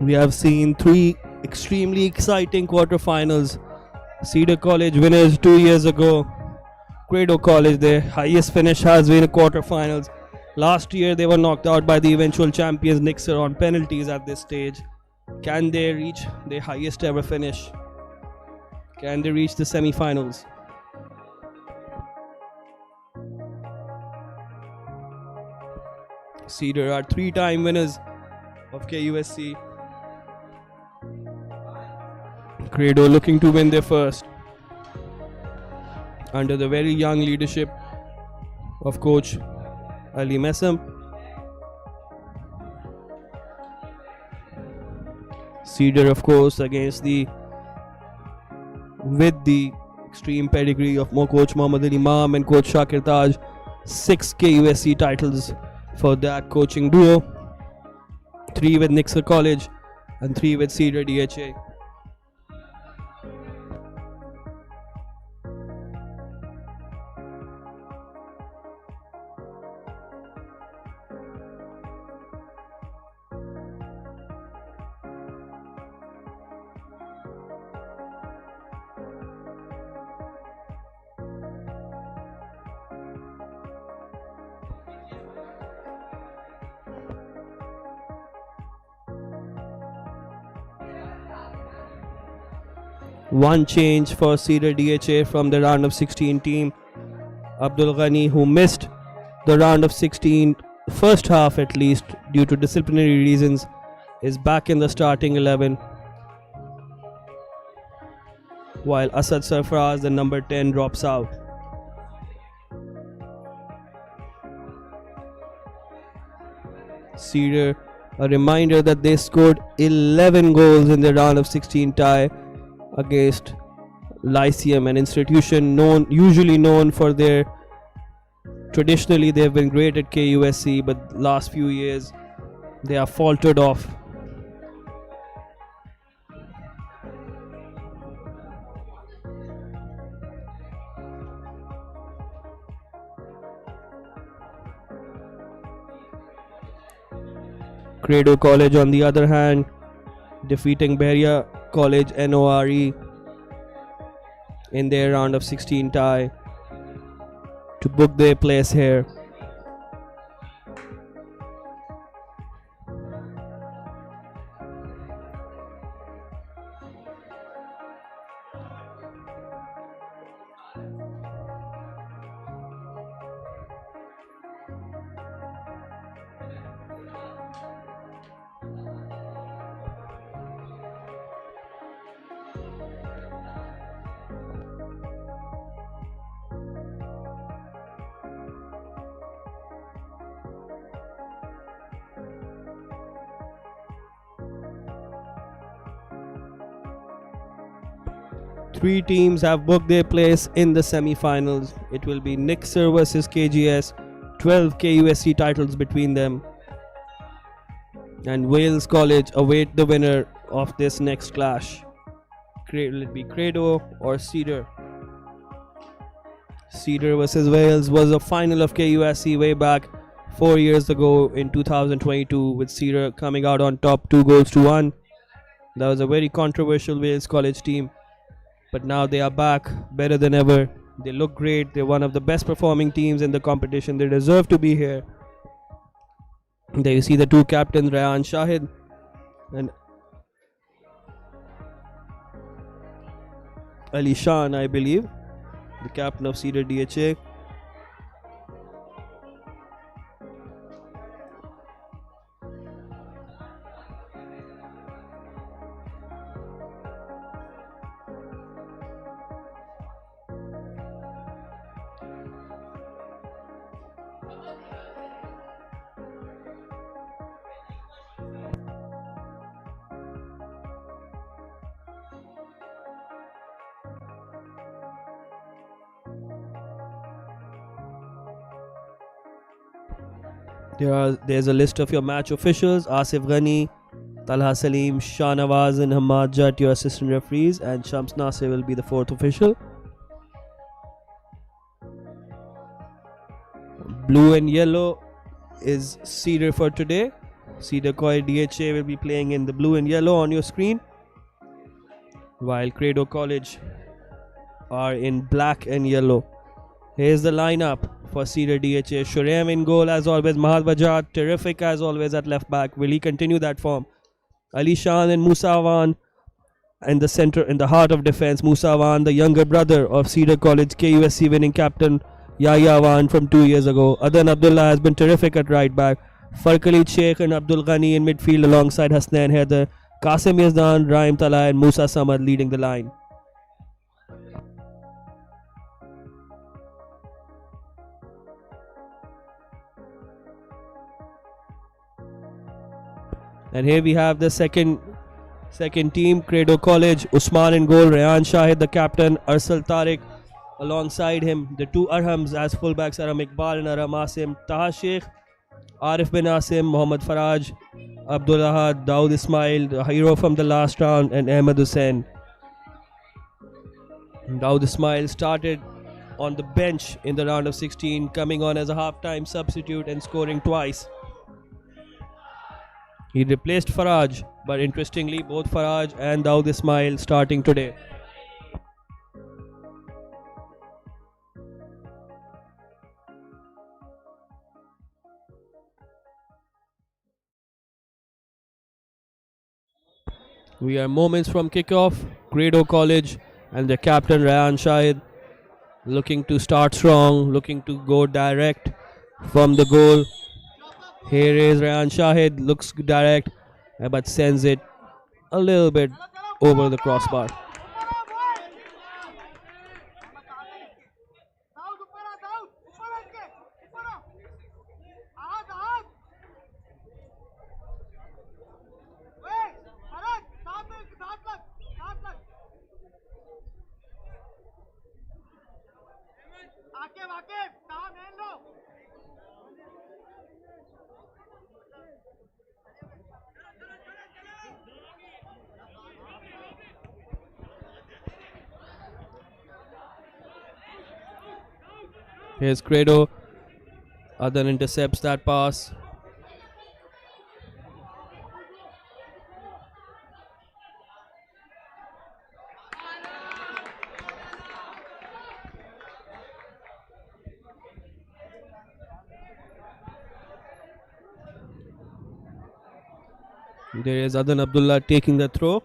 We have seen three extremely exciting quarterfinals. Cedar College winners 2 years ago. Credo College, their highest finish has been quarterfinals. Last year they were knocked out by the eventual champions Nixer on penalties at this stage. Can they reach their highest ever finish? Can they reach the semi-finals? Cedar are three-time winners of KUSC. Credo looking to win their first under the very young leadership of coach Ali Messam. Cedar, of course, with the extreme pedigree of coach Mohammad Ali Imam and coach Shakir Taj, 6 KUSC titles for that coaching duo, 3 with Nixer College and 3 with Cedar DHA. One change for Cedar DHA from the round of 16 team. Abdul Ghani, who missed the round of 16 first half at least due to disciplinary reasons, is back in the starting 11. While Asad Sarfaraz, the number 10, drops out. Cedar, a reminder that they scored 11 goals in the round of 16 tie against Lyceum, an institution usually known for their traditionally they've been great at KUSC, but last few years they have faltered off. Credo College, on the other hand, defeating Beria College NORE in their round of 16 tie to book their place here. Three teams have booked their place in the semi-finals. It will be Nixer versus KGS, 12 KUSC titles between them. And Wales College await the winner of this next clash. Will it be Credo or Cedar? Cedar versus Wales was a final of KUSC way back 4 years ago in 2022, with Cedar coming out on top 2-1. That was a very controversial Wales College team. But now they are back better than ever. They look great. They're one of the best performing teams in the competition. They deserve to be here. There you see the two captains, Rayan Shahid and Ali Shan, I believe, the captain of Cedar DHA. There's a list of your match officials: Asif Ghani, Talha Salim, Shah Nawaz and Hamad Jat, your assistant referees, and Shams Nasir will be the fourth official. Blue and yellow is Cedar for today. Cedar College DHA will be playing in the blue and yellow on your screen, while Credo College are in black and yellow. Here's the lineup for Cedar DHA. Shurem in goal as always. Mahad Wajad, terrific as always at left back. Will he continue that form? Ali Shan and Musawan in the center, in the heart of defense. Musawan, the younger brother of Cedar College KUSC winning captain Yahya Wan from 2 years ago. Adan Abdullah has been terrific at right back. Farkali Sheikh and Abdul Ghani in midfield alongside Hasnan Haider. Qasim Yazdan, Raim Tala and Musa Samad leading the line. And here we have the second team, Credo College. Usman in goal, Rayan Shahid the captain, Arsal Tariq alongside him. The two Arhams as fullbacks, Aram Iqbal and Aram Asim. Taha Sheikh, Arif bin Asim, Mohammad Faraj, Abdul Ahad, Daud Ismail, the hero from the last round, and Ahmed Hussain. Daud Ismail started on the bench in the round of 16, coming on as a half-time substitute and scoring twice. He replaced Faraj, but interestingly, both Faraj and Daud Ismail starting today. We are moments from kickoff. Credo College and their captain Rayan Shahid looking to start strong, looking to go direct from the goal. Here is Rayan Shahid, looks direct, but sends it a little bit over the crossbar. Here's Credo. Adan intercepts that pass. There is Adan Abdullah taking the throw.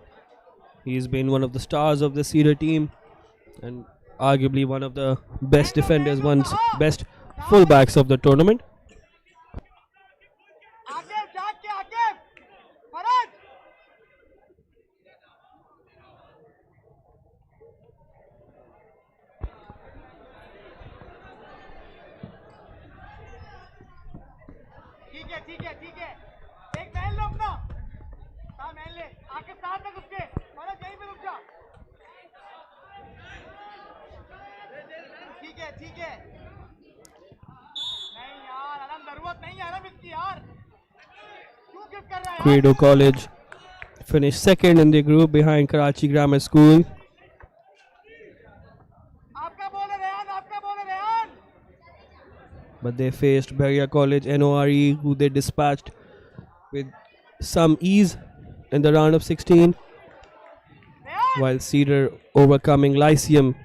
He's been one of the stars of the Cedar team and arguably one of the best defenders, one's best fullbacks of the tournament. Credo College finished second in the group behind Karachi Grammar School. But they faced Bahria College NORE, who they dispatched with some ease in the round of 16, while Cedar overcoming Lyceum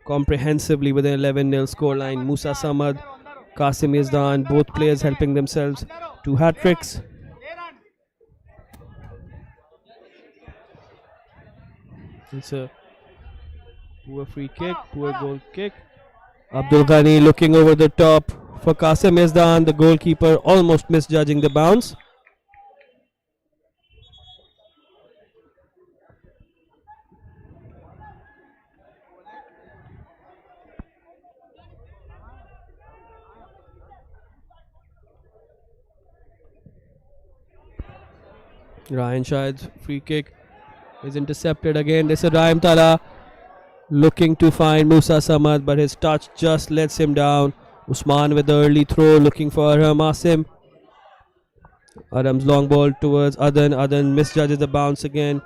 comprehensively with an 11-0 scoreline. Musa Samad, Qasim Yazdan, both players helping themselves to hat-tricks. It's a poor free kick, poor goal kick. Abdul Ghani looking over the top for Qasim Yazdan, the goalkeeper almost misjudging the bounce. Ryan Shahid's free kick is intercepted again. This is Raim Tala looking to find Musa Samad, but his touch just lets him down. Usman with the early throw looking for Aram Asim. Aram's long ball towards Adan. Adan misjudges the bounce again.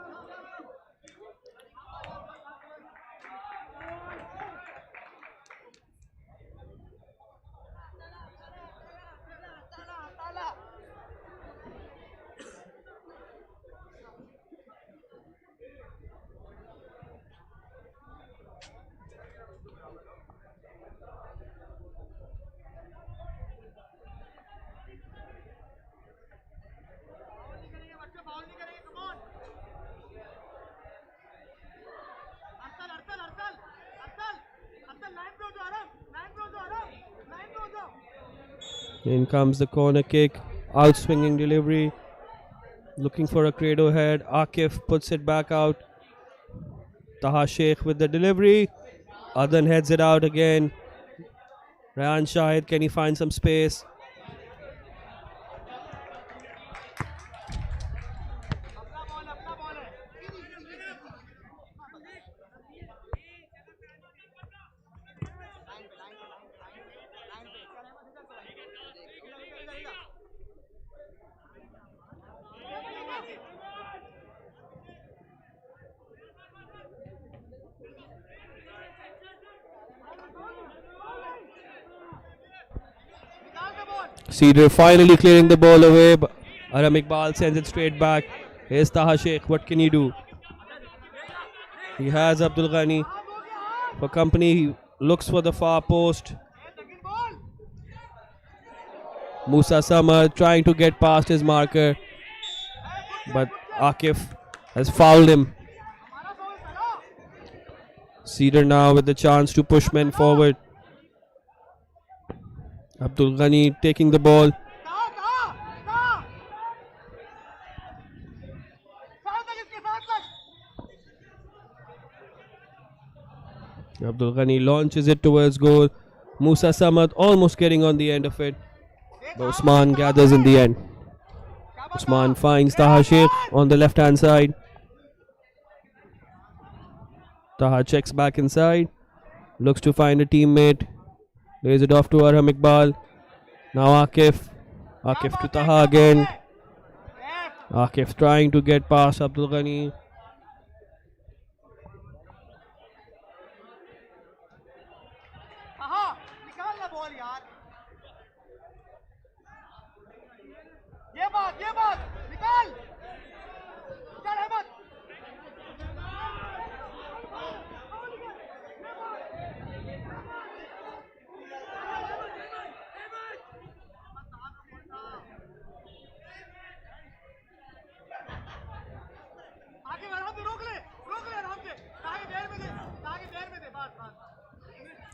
In comes the corner kick. Out swinging delivery. Looking for a Credo head. Akif puts it back out. Taha Sheikh with the delivery. Adan heads it out again. Rayan Shahid, can he find some space? Cedar finally clearing the ball away. Aram Iqbal sends it straight back. Here's Taha Sheikh. What can he do? He has Abdul Ghani for company. He looks for the far post. Musa Samar trying to get past his marker, but Akif has fouled him. Cedar now with the chance to push men forward. Abdul Ghani taking the ball. Abdul Ghani launches it towards goal. Musa Samad almost getting on the end of it. But Usman gathers in the end. Usman finds Taha Sheikh on the left hand side. Taha checks back inside. Looks to find a teammate. Lays it off to Arham Iqbal. Now Akif. Akif to Taha again. Akif trying to get past Abdul Ghani.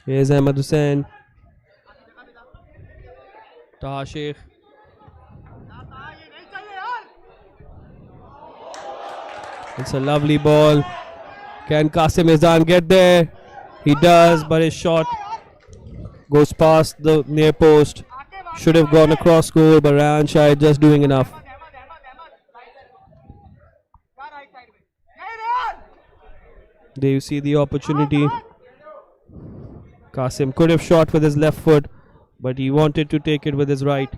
Here's Ahmed Hussain. Taha Sheikh. It's a lovely ball. Can Qasim Izan get there? He does, but his shot goes past the near post. Should have gone across goal, but Rayan Shahid just doing enough. There you see the opportunity. Qasim could have shot with his left foot, but he wanted to take it with his right.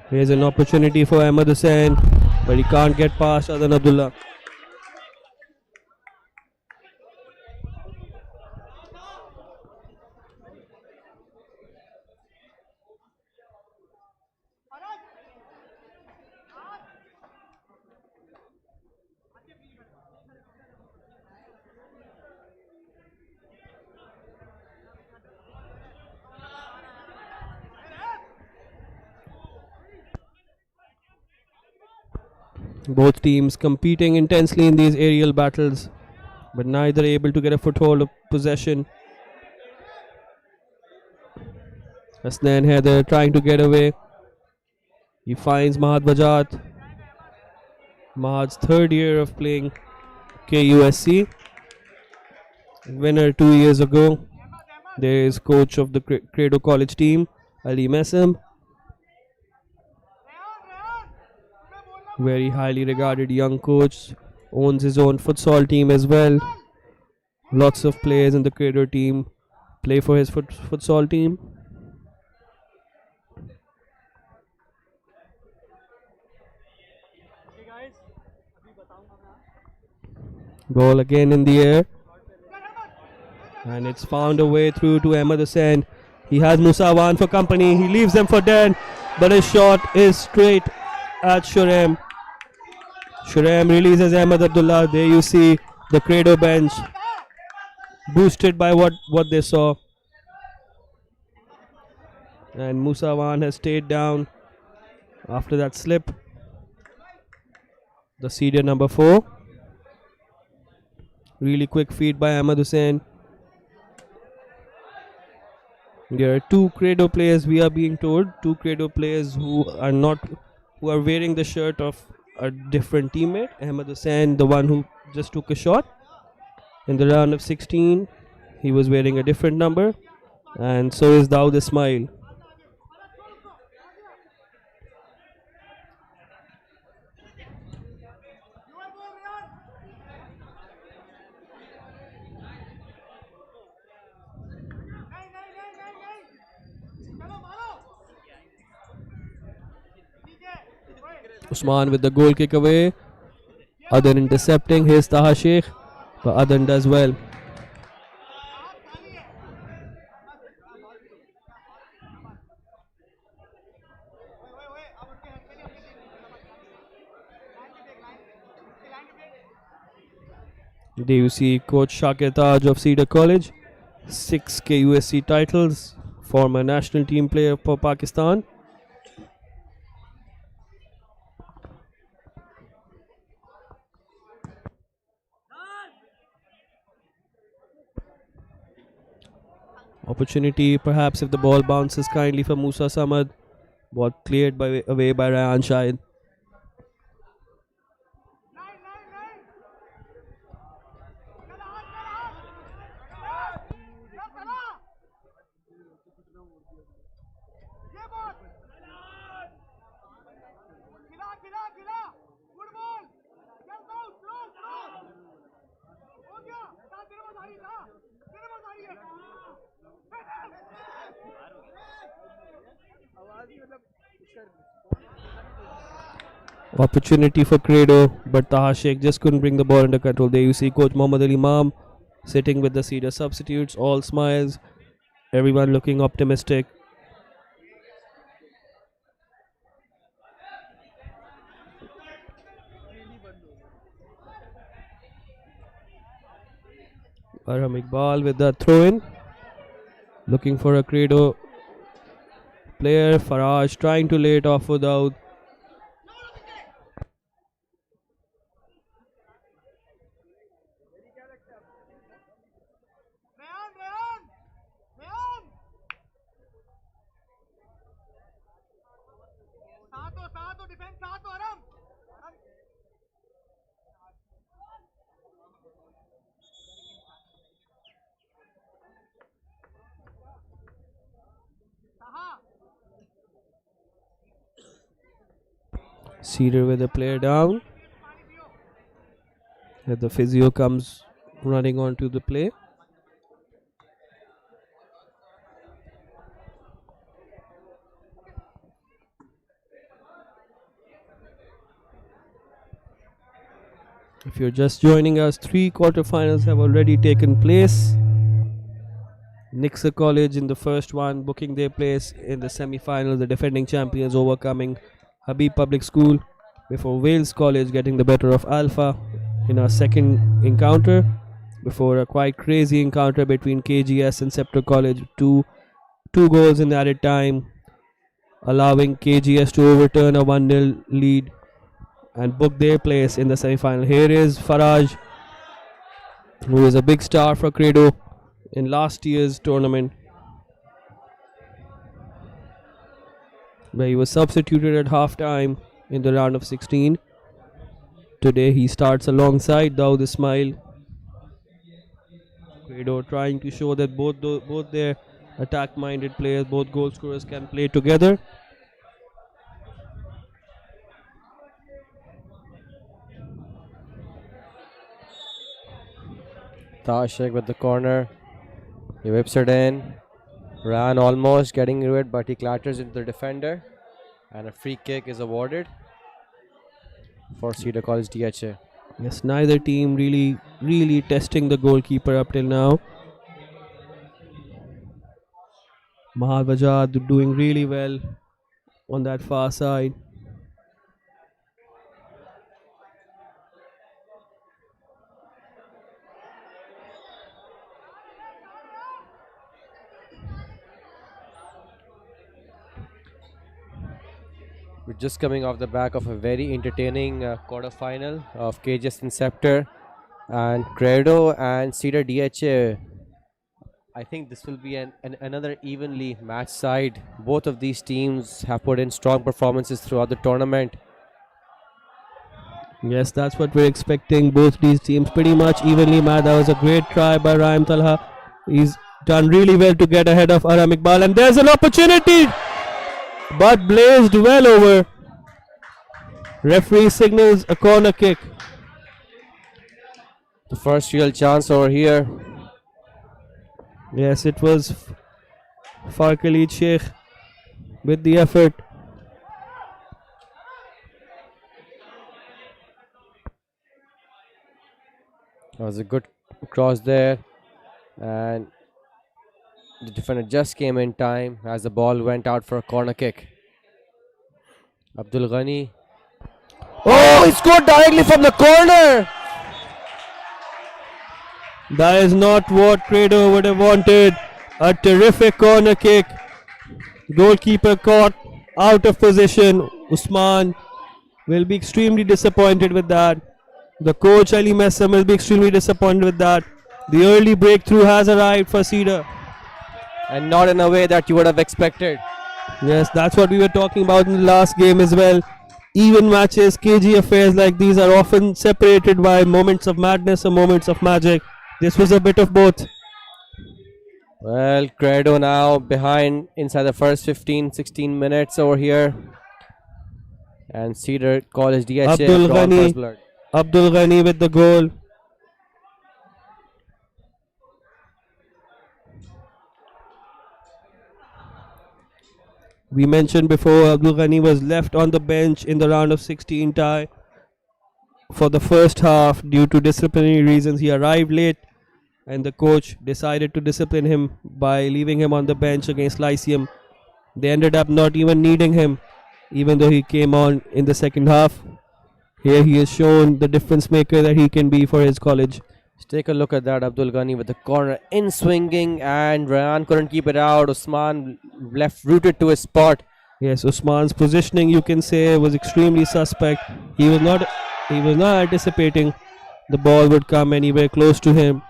Here's an opportunity for Ahmed Hussain, but he can't get past Adan Abdullah. Both teams competing intensely in these aerial battles, but neither able to get a foothold of possession. Hasnain Haider trying to get away. He finds Mahad Bajat. Mahad's third year of playing KUSC. Winner 2 years ago. There is coach of the Credo College team, Ali Messam. Very highly regarded young coach. Owns his own futsal team as well. Lots of players in the Credo team play for his futsal team. Ball again in the air. And it's found a way through to Ahmed Hussain. He has Musawan for company. He leaves them for dead. But his shot is straight at Shurem. Shurem releases Ahmed Abdullah. There you see the Credo bench boosted by what they saw. And Musawan has stayed down after that slip. The Cedar number 4. Really quick feed by Ahmed Hussain. There are 2 Credo players, we are being told. 2 Credo players who are wearing the shirt of a different teammate. Ahmed Hussain, the one who just took a shot in the round of 16. He was wearing a different number. And so is Dawood Ismail. Usman with the goal kick away. Adan intercepting. Here's Taha Sheikh. But Adan does well. There you see Coach Shakir Taj of Cedar College. 6 KUSC titles. Former national team player for Pakistan. Opportunity perhaps if the ball bounces kindly for Musa Samad. Ball cleared away by Ryan Shahid. Opportunity for Credo, but Taha Sheikh just couldn't bring the ball under control. There you see Coach Muhammad Ali Imam sitting with the Cedar substitutes, all smiles, everyone looking optimistic. Arham Iqbal with the throw in, looking for a Credo player. Faraj trying to lay it off for Dawood. Cedar with the player down. And the physio comes running onto the play. If you're just joining us, 3 quarterfinals have already taken place. Nixa College in the first one, booking their place in the semi-final. The defending champions overcoming Habib Public School, before Wales College getting the better of Alpha in our second encounter, before a quite crazy encounter between KGS and Scepter College. Two goals in added time, allowing KGS to overturn a 1-0 lead and book their place in the semi-final. Here is Faraj, who is a big star for Credo in last year's tournament, where he was substituted at half-time in the round of 16. Today he starts alongside Dawood Ismail. Credo trying to show that both their attack-minded players, both goal scorers, can play together. Tashik with the corner. He whips it in. Ran almost getting into it, but he clatters into the defender. And a free kick is awarded. for Cedar College DHA. Yes, neither team really testing the goalkeeper up till now. Mahavajad doing really well on that far side. We're just coming off the back of a very entertaining quarter-final of KGS and Scepter and Credo and Cedar DHA. I think this will be another evenly matched side. Both of these teams have put in strong performances throughout the tournament. Yes, that's what we're expecting. Both these teams pretty much evenly matched. That was a great try by Raim Talha. He's done really well to get ahead of Aram Iqbal. And there's an opportunity, but blazed well over. Referee signals a corner kick. The first real chance over here. Yes, it was Farkali Sheikh with the effort. That was a good cross there, and the defender just came in time as the ball went out for a corner kick. Abdul Ghani. Oh, he scored directly from the corner! That is not what Credo would have wanted. A terrific corner kick. Goalkeeper caught out of position. Usman will be extremely disappointed with that. The coach Ali Messam will be extremely disappointed with that. The early breakthrough has arrived for Cedar. And not in a way that you would have expected. Yes, that's what we were talking about in the last game as well. Even matches, KG affairs like these are often separated by moments of madness or moments of magic. This was a bit of both. Well, Credo now behind inside the first 15-16 minutes over here. And Cedar College DHA Abdul drawn Ghani. first blood. Abdul Ghani with the goal. We mentioned before Abdul Ghani was left on the bench in the round of 16 tie for the first half due to disciplinary reasons. He arrived late and the coach decided to discipline him by leaving him on the bench against Lyceum. They ended up not even needing him, even though he came on in the second half. Here he has shown the difference maker that he can be for his college. Let's take a look at that. Abdul Ghani with the corner in swinging, and Rayan couldn't keep it out. Usman left rooted to his spot. Yes, Usman's positioning, you can say, was extremely suspect. He was not anticipating the ball would come anywhere close to him.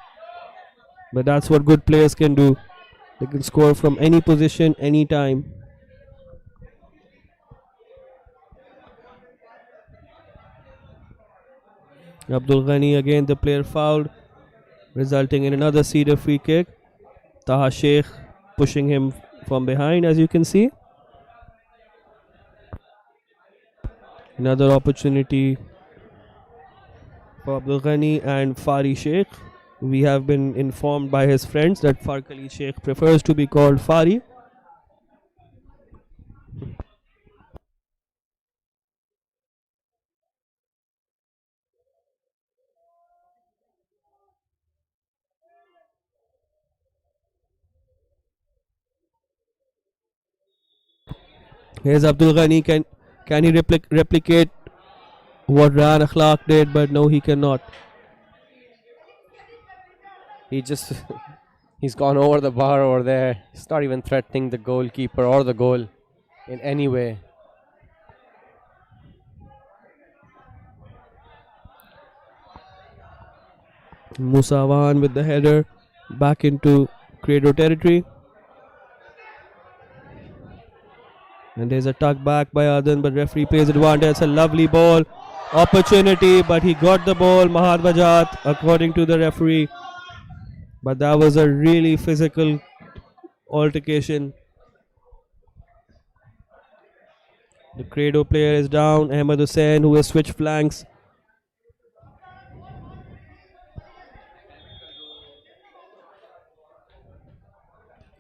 But that's what good players can do. They can score from any position, anytime. Abdul Ghani again, the player fouled, resulting in another Cedar free kick. Taha Sheikh pushing him from behind, as you can see. Another opportunity for Abdul Ghani and Fari Sheikh. We have been informed by his friends that Farkali Sheikh prefers to be called Fari. Here's Abdul Ghani. Can he replicate what Ran Akhlaq did? But no, he cannot. He's gone over the bar over there. He's not even threatening the goalkeeper or the goal in any way. Musawan with the header back into Credo territory. And there's a tuck back by Adan, but referee plays advantage. It's a lovely ball. Opportunity, but he got the ball. Mahavajad, according to the referee. But that was a really physical altercation. The Credo player is down. Ahmed Hussain, who has switched flanks.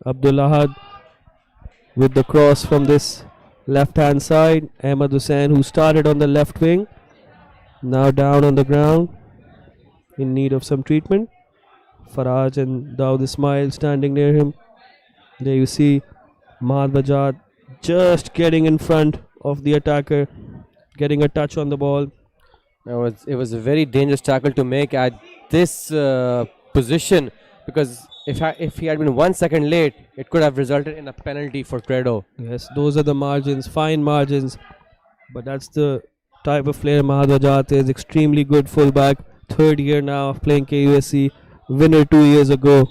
Abdul Ahad with the cross from this left hand side. Ahmed Hussain, who started on the left wing. Now down on the ground in need of some treatment. Faraj and Daud Ismail standing near him. There you see Mahad just getting in front of the attacker, getting a touch on the ball. It was a very dangerous tackle to make at this position, because if he had been 1 second late, it could have resulted in a penalty for Credo. Yes, those are the margins, fine margins. But that's the type of player Mahad is. Extremely good fullback. Third year now of playing KUSC. Winner 2 years ago.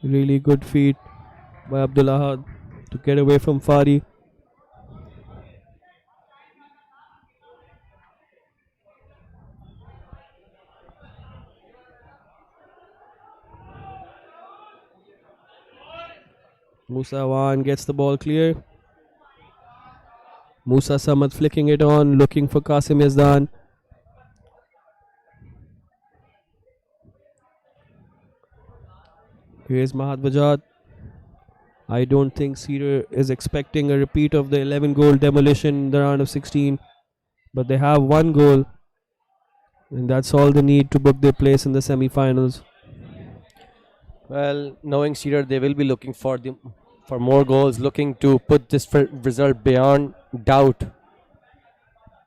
Really good feat by Abdullah to get away from Fari. Musa Wan gets the ball clear. Musa Samad flicking it on, looking for Qasim Yazdan. Here's Mahad. I don't think Cedar is expecting a repeat of the 11 goal demolition in the round of 16, but they have one goal, and that's all they need to book their place in the semi-finals. Well, knowing Cedar, they will be looking for more goals, looking to put this result beyond doubt.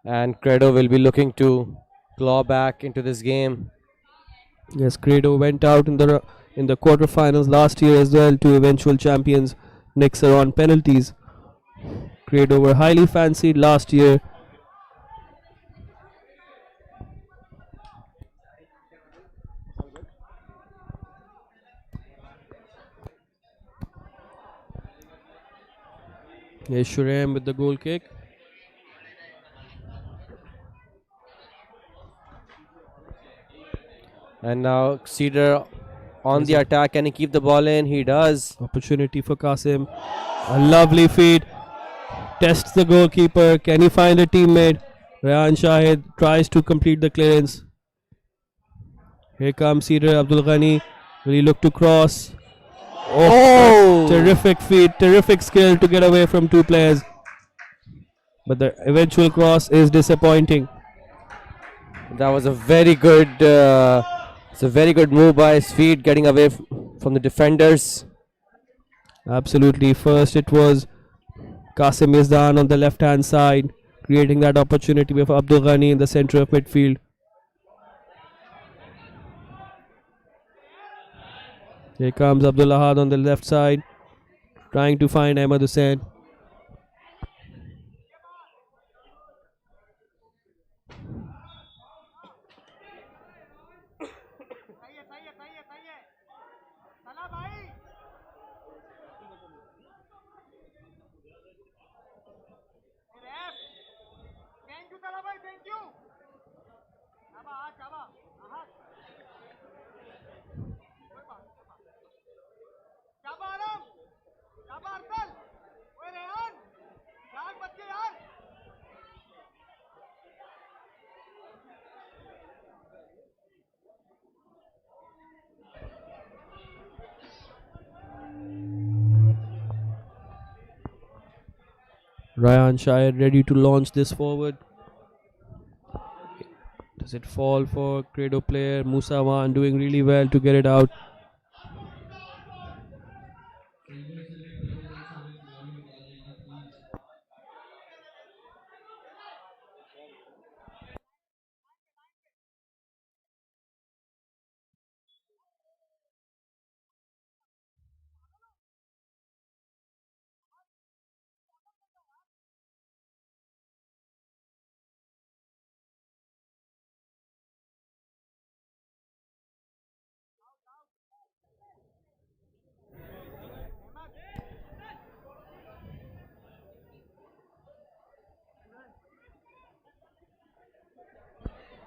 And Credo will be looking to claw back into this game. Yes, Credo went out in the quarterfinals last year as well to eventual champions Nixer on penalties. Credo were highly fancied last year. Yes, Shurem with the goal kick. And now Cedar on There's the a attack. Can he keep the ball in? He does. opportunity for Qasim. A lovely feed. Tests the goalkeeper. Can he find a teammate? Rayan Shahid tries to complete the clearance. Here comes Cedar Abdul Ghani. Will he look to cross? Oh, terrific feed, terrific skill to get away from two players. But the eventual cross is disappointing. That was a very good. It's a very good move by his feet, getting away from the defenders. Absolutely. First, it was Qasim Yazdan on the left hand side, creating that opportunity with Abdul Ghani in the center of midfield. Here comes Abdul Ahad on the left side, trying to find Ahmad Hussain. Ryan Shire ready to launch this forward. Does it fall for Credo player Musa Wan doing really well to get it out?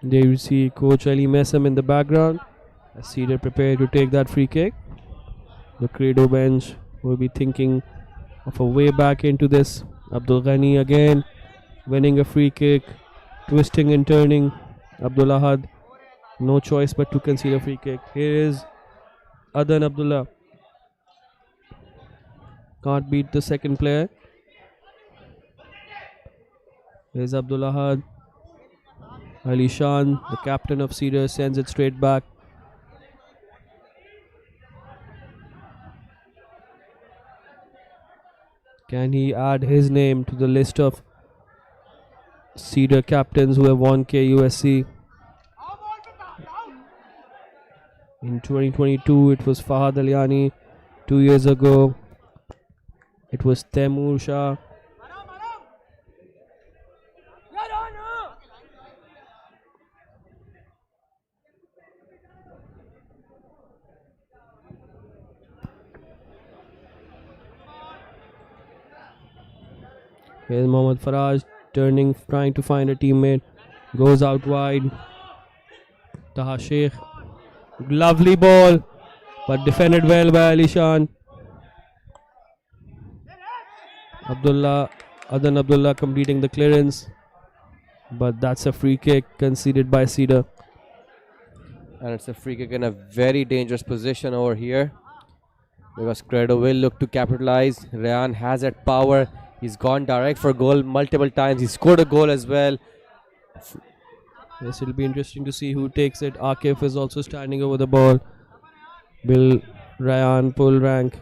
There you see Coach Ali Messam in the background as Cedar prepare to take that free kick. The Credo bench will be thinking of a way back into this. Abdul Ghani again winning a free kick, twisting and turning. Abdul Ahad, no choice but to concede a free kick. Here is Adan Abdullah. Can't beat the second player. Here's Abdul Ahad. Ali Shan, the captain of Cedar, sends it straight back. Can he add his name to the list of Cedar captains who have won KUSC? In 2022, it was Fahad Aliani. 2 years ago, it was Taimur Shah. Here's Mohammad Faraj turning, trying to find a teammate. Goes out wide. Taha Sheikh. Lovely ball, but defended well by Ali Shan. Adan Abdullah completing the clearance. But that's a free kick conceded by Cedar. And it's a free kick in a very dangerous position over here, because Credo will look to capitalize. Rayan has that power. He's gone direct for goal multiple times. He scored a goal as well. Yes, it'll be interesting to see who takes it. Akif is also standing over the ball. Will Rayan pull rank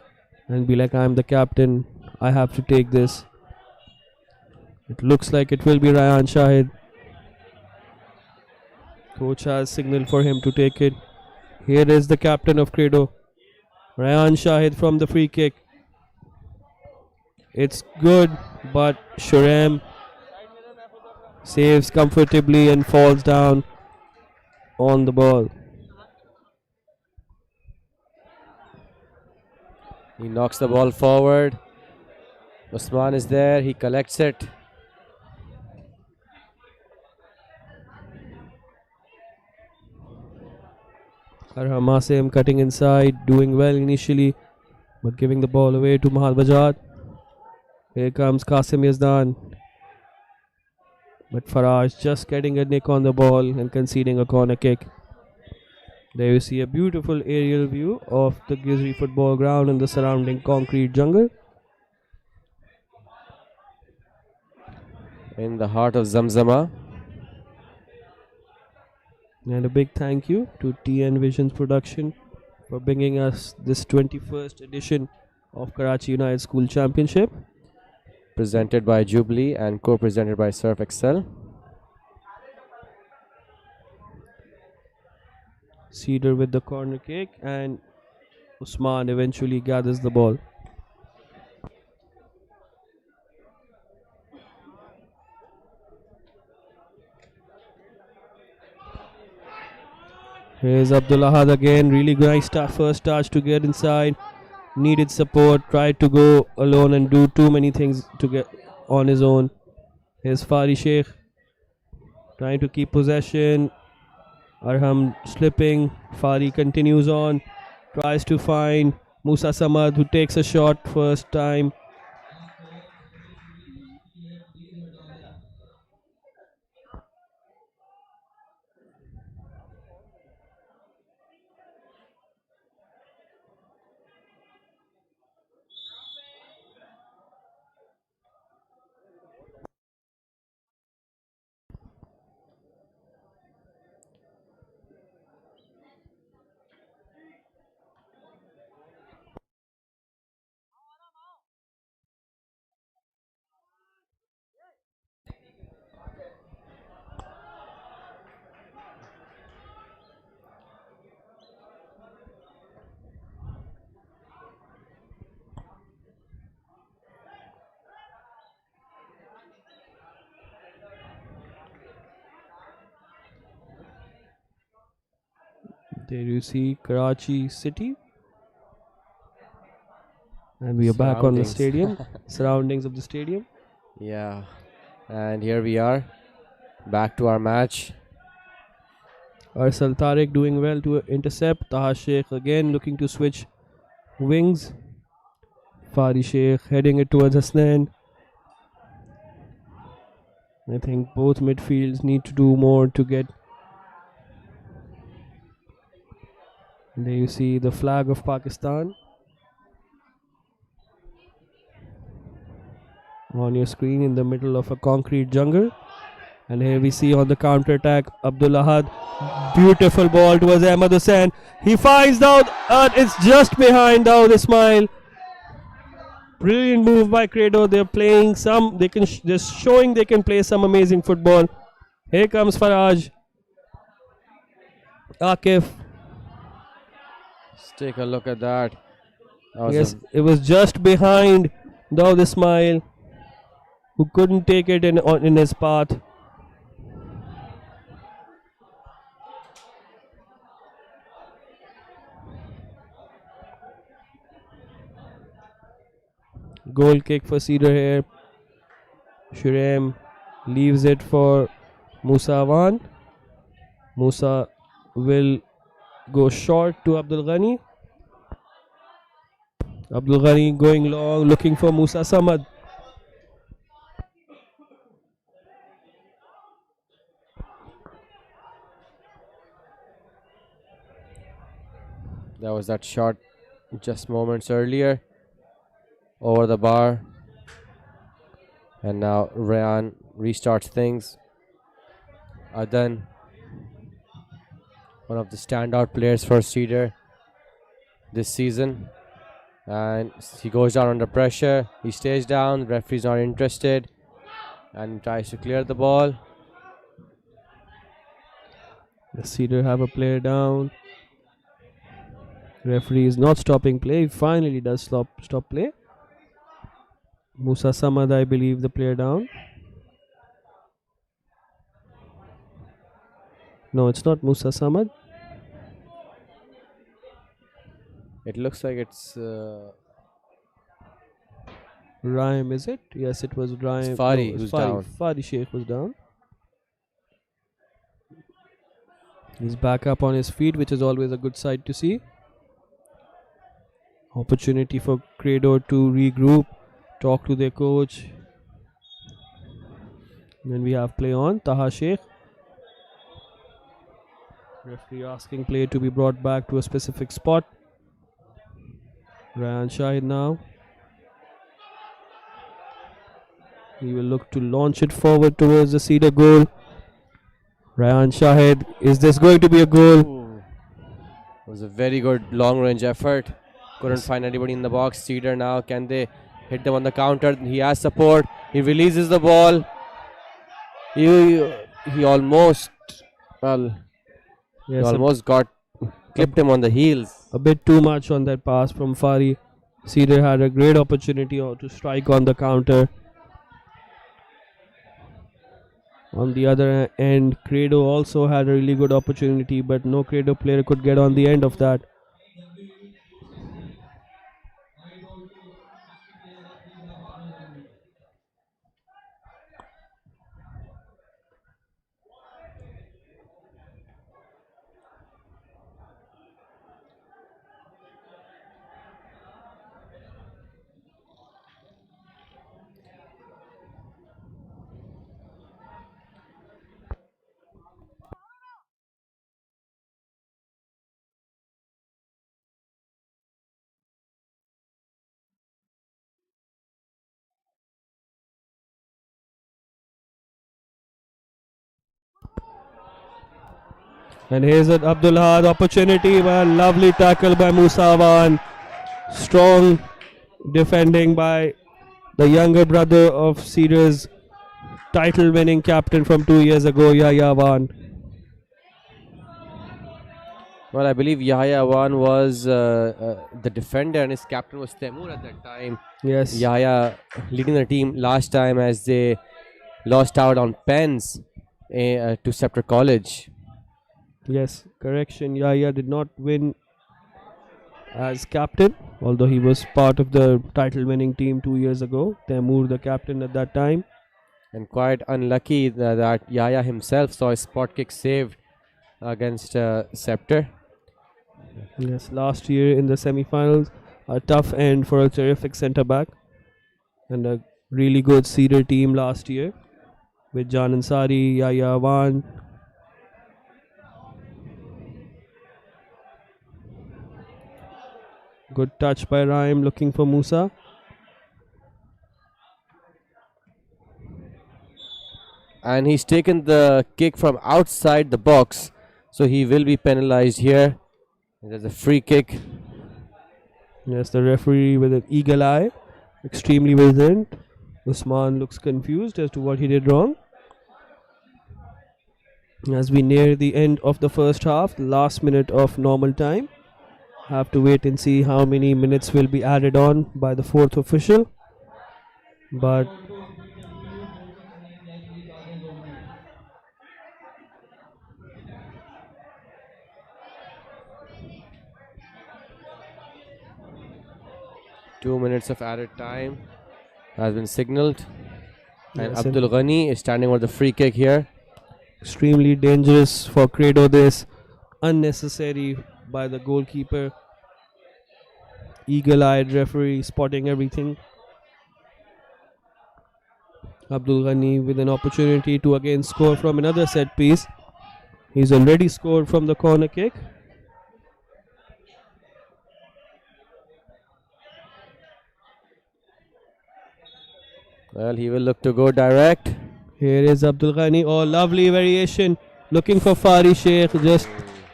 and be like, I'm the captain, I have to take this? It looks like it will be Rayan Shahid. Coach has signaled for him to take it. Here is the captain of Credo, Rayan Shahid, from the free kick. It's good, but Shurem saves comfortably and falls down on the ball. He knocks the ball forward. Usman is there. He collects it. Arham Asim cutting inside, doing well initially, but giving the ball away to Mahal Bajad. Here comes Qasim Yazdan. But Faraj just getting a nick on the ball and conceding a corner kick. There you see a beautiful aerial view of the Gizri football ground and the surrounding concrete jungle. In the heart of Zamzama. And a big thank you to TN Visions Production for bringing us this 21st edition of Karachi United School Championship. Presented by Jubilee and co-presented by Surf Excel. Cedar with the corner kick, and Usman eventually gathers the ball. Here's Abdul Ahad again. Really nice first touch to get inside. Needed support. Tried to go alone and do too many things to get on his own. Here's Fari Sheikh trying to keep possession. Arham slipping. Fari continues on. Tries to find Musa Samad, who takes a shot first time. There you see Karachi City. And we are back on the stadium. Surroundings of the stadium. Yeah. And here we are. Back to our match. Arsal Tariq doing well to intercept. Taha Sheikh again looking to switch wings. Fadi Sheikh heading it towards Hasnan. I think both midfields need to do more to get. There you see the flag of Pakistan on your screen in the middle of a concrete jungle. And here we see on the counter attack Abdul Ahad. Beautiful ball towards Ahmad Hussain. He finds Daud. It's just behind Daud Ismail. Brilliant move by Credo. They're playing some. They can just showing they can play some amazing football. Here comes Faraj. Akif. Let's take a look at that. Yes, it was just behind Daud Ismail, who couldn't take it in his path. Goal kick for Cedar here. Shurem leaves it for Musa Awan. Musa will go short to Abdul Ghani. Abdul Ghani going long, looking for Musa Samad. That was that shot just moments earlier over the bar. And now Rayan restarts things. Adan, one of the standout players for Cedar this season. And he goes down under pressure. He stays down. The referee's not interested. And tries to clear the ball. The Cedar have a player down. Referee is not stopping play. He finally does stop play. Musa Samad, I believe, the player down. No, it's not Musa Samad. It looks like it's Raim, is it? Yes, it was Raim. It's Fadi who's down. Fadi Sheikh was down. He's back up on his feet, which is always a good sight to see. Opportunity for Credo to regroup, talk to their coach. Then we have play on Taha Sheikh. Referee asking play to be brought back to a specific spot. Rayan Shahid now. He will look to launch it forward towards the Cedar goal. Rayan Shahid, is this going to be a goal? Ooh. It was a very good long range effort. Couldn't find anybody in the box. Cedar now, can they hit them on the counter? He has support. He releases the ball. He almost, well, Yes, he almost clipped him on the heels. a bit too much on that pass from Fari. Cedar had a great opportunity to strike on the counter. On the other end, Credo also had a really good opportunity, but no Credo player could get on the end of that. And here's an Abdul Had opportunity. Well, lovely tackle by Musa Awan. Strong defending by the younger brother of Cedar's title winning captain from 2 years ago, Yahya Awan. Well, I believe Yahya Awan was the defender and his captain was Temur at that time. Yes. Yahya leading the team last time as they lost out on pens to Scepter College. Yes, correction. Yahya did not win as captain, although he was part of the title winning team 2 years ago. Temur, the captain at that time. And quite unlucky that Yahya himself saw his spot kick saved against Scepter. Yes, last year in the semi-finals, a tough end for a terrific centre back, and a really good Cedar team last year with Jan Ansari, Yahya Awan. Good touch by Raim, looking for Musa. And he's taken the kick from outside the box, so he will be penalized here. There's a free kick. Yes, the referee with an eagle eye, extremely vigilant. Usman looks confused as to what he did wrong. As we near the end of the first half, the last minute of normal time, have to wait and see how many minutes will be added on by the fourth official. But Two minutes of added time has been signaled. And yes, Abdul Ghani is standing for the free kick here. extremely dangerous for Credo, this unnecessary by the goalkeeper. Eagle-eyed referee spotting everything. Abdul Ghani with an opportunity to again score from another set piece. He's already scored from the corner kick. Well, he will look to go direct. Here is Abdul Ghani. Oh, lovely variation. Looking for Fari Sheikh. Just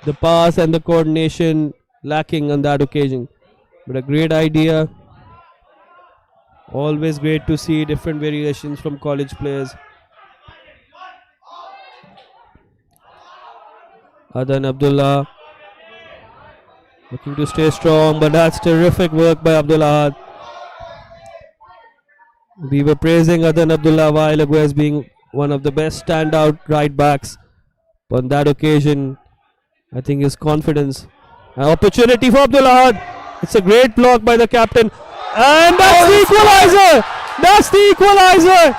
the pass and the coordination lacking on that occasion. But a great idea. Always great to see different variations from college players. Adan Abdullah looking to stay strong, but that's terrific work by Abdullah. We were praising Adan Abdullah a while ago as being one of the best standout right backs. On that occasion, I think his confidence. An opportunity for Abdullah. It's a great block by the captain. And that's the equalizer! That's the equalizer!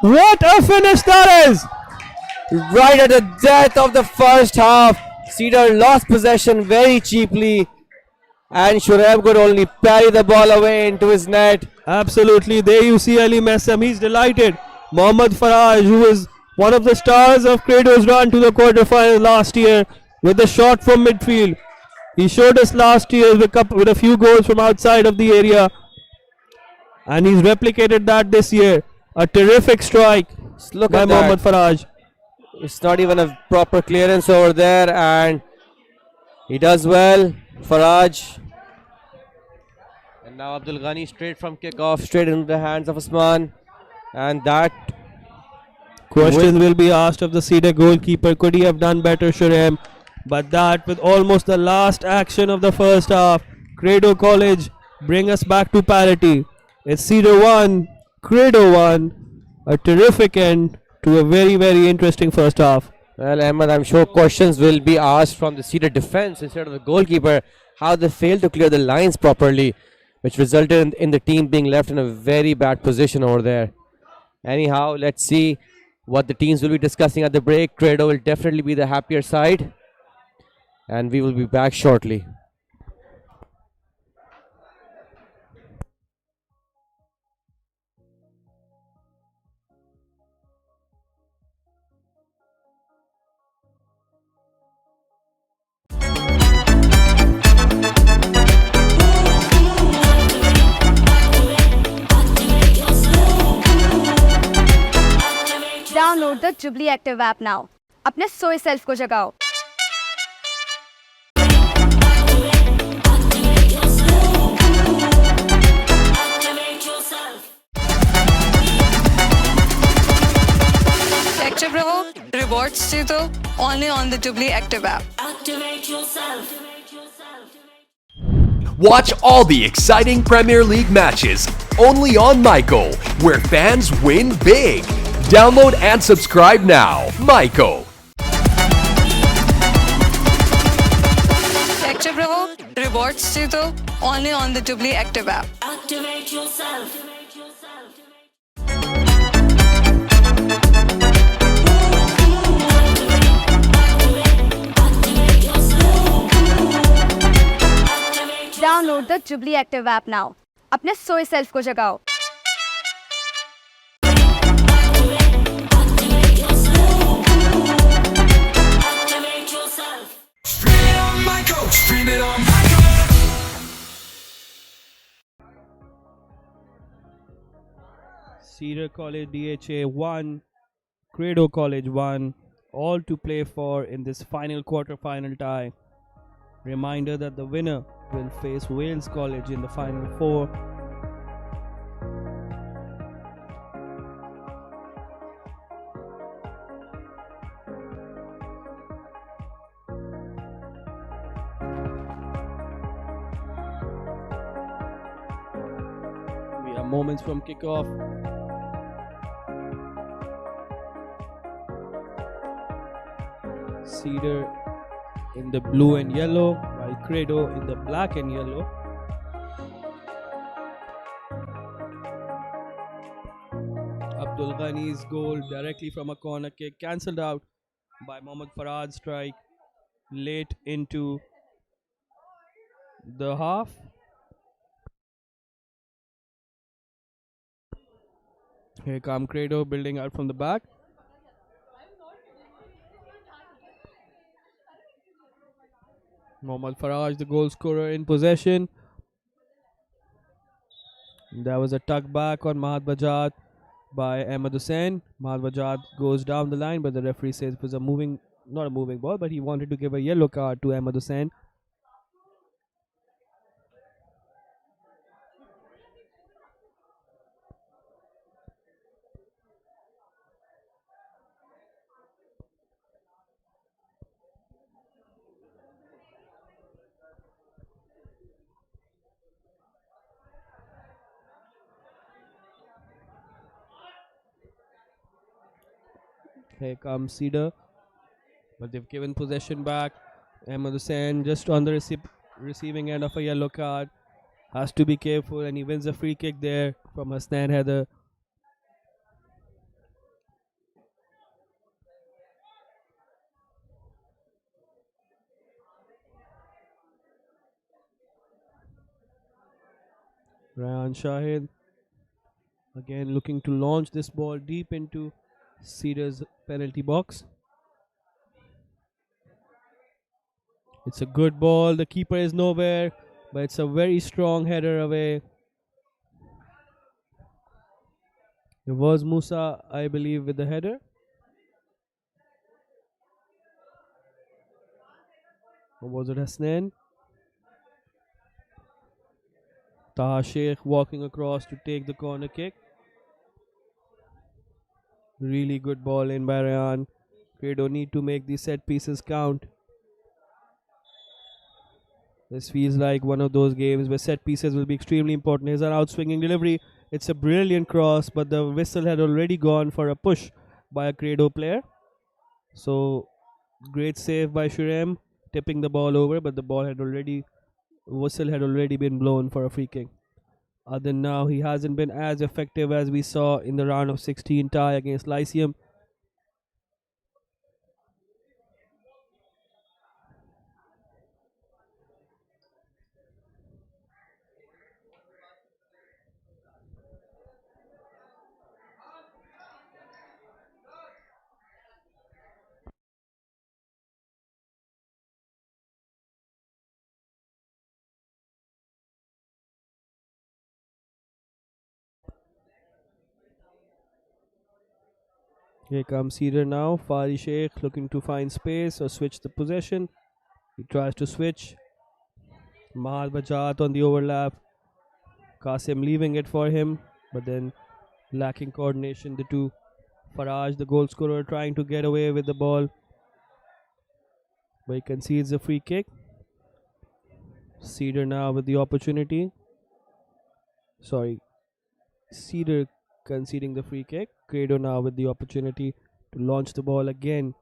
What a finish that is! Right at the death of the first half, Cedar lost possession very cheaply, and Shureb could only parry the ball away into his net. Absolutely, there you see Ali Messam. He's delighted. Mohammad Faraj, who was one of the stars of Credo's run to the quarterfinals last year, with a shot from midfield. He showed us last year with a few goals from outside of the area, and he's replicated that this year. A terrific strike Look by at Mohammad that. Faraj. It's not even a proper clearance over there, and he does well. Faraj. And now Abdul Ghani straight from kickoff, straight into the hands of Usman. And that Questions will be asked of the Cedar goalkeeper. Could he have done better, Shurem? But that, with almost the last action of the first half, Credo College bring us back to parity. It's Cedar 1, Credo 1. A terrific end to a very, very interesting first half. Well, Ahmed, I'm sure questions will be asked from the Cedar defense instead of the goalkeeper, how they failed to clear the lines properly, which resulted in the team being left in a very bad position over there. Anyhow, let's see what the teams will be discussing at the break. Credo will definitely be the happier side, and we will be back shortly. Download the jubilee active app now अपने सोए self को जगाओ active रहो rewards से तो only on the Jubilee Active app. Watch all the exciting Premier League matches only on Myco, where fans win big. Download and subscribe now. Myco. Active रहो rewards से तो only on the Jubilee Active app. The jubilee active app now अपने सोए self को जगाओ Cedar College DHA 1, Credo College 1, all to play for in this final quarter-final tie. Reminder that the winner will face Wales College in the final four. We are moments from kickoff. Cedar in the blue and yellow, while Credo in the black and yellow. Abdul Ghani's goal directly from a corner kick, cancelled out by Mohammad Farad's strike late into the half. Here come Credo building out from the back. Mohammad Faraj, the goal scorer, in possession. There was a tuck back on Mahad Bajat by Ahmed Hussain. Mahad Bajat goes down the line, but the referee says it was not a moving ball, but he wanted to give a yellow card to Ahmed Hussain. Here comes Cedar, but they've given possession back. Ahmed Hussain just on the receiving end of a yellow card. Has to be careful, and he wins a free kick there from Hasnan Heather. Ryan Shahid again looking to launch this ball deep into Cedar's penalty box. It's a good ball. The keeper is nowhere, but it's a very strong header away. It was Musa, I believe, with the header. Or was it Hasnan? Taha Sheikh walking across to take the corner kick. Really good ball in by Ryan. Credo need to make these set pieces count. This feels like one of those games where set pieces will be extremely important. Here's an outswinging delivery. It's a brilliant cross, but the whistle had already gone for a push by a Credo player. So, great save by Shurem, tipping the ball over, but the whistle had already been blown for a free kick. Other than now, he hasn't been as effective as we saw in the round of 16 tie against Lyceum. Here comes Cedar now. Fari Sheikh looking to find space or switch the possession. He tries to switch. Mahal Bajat on the overlap. Qasim leaving it for him, but then lacking coordination. The two. Faraj, the goal scorer, trying to get away with the ball, but he concedes a free kick. Cedar now with the opportunity. Cedar conceding the free kick. Credo now with the opportunity to launch the ball again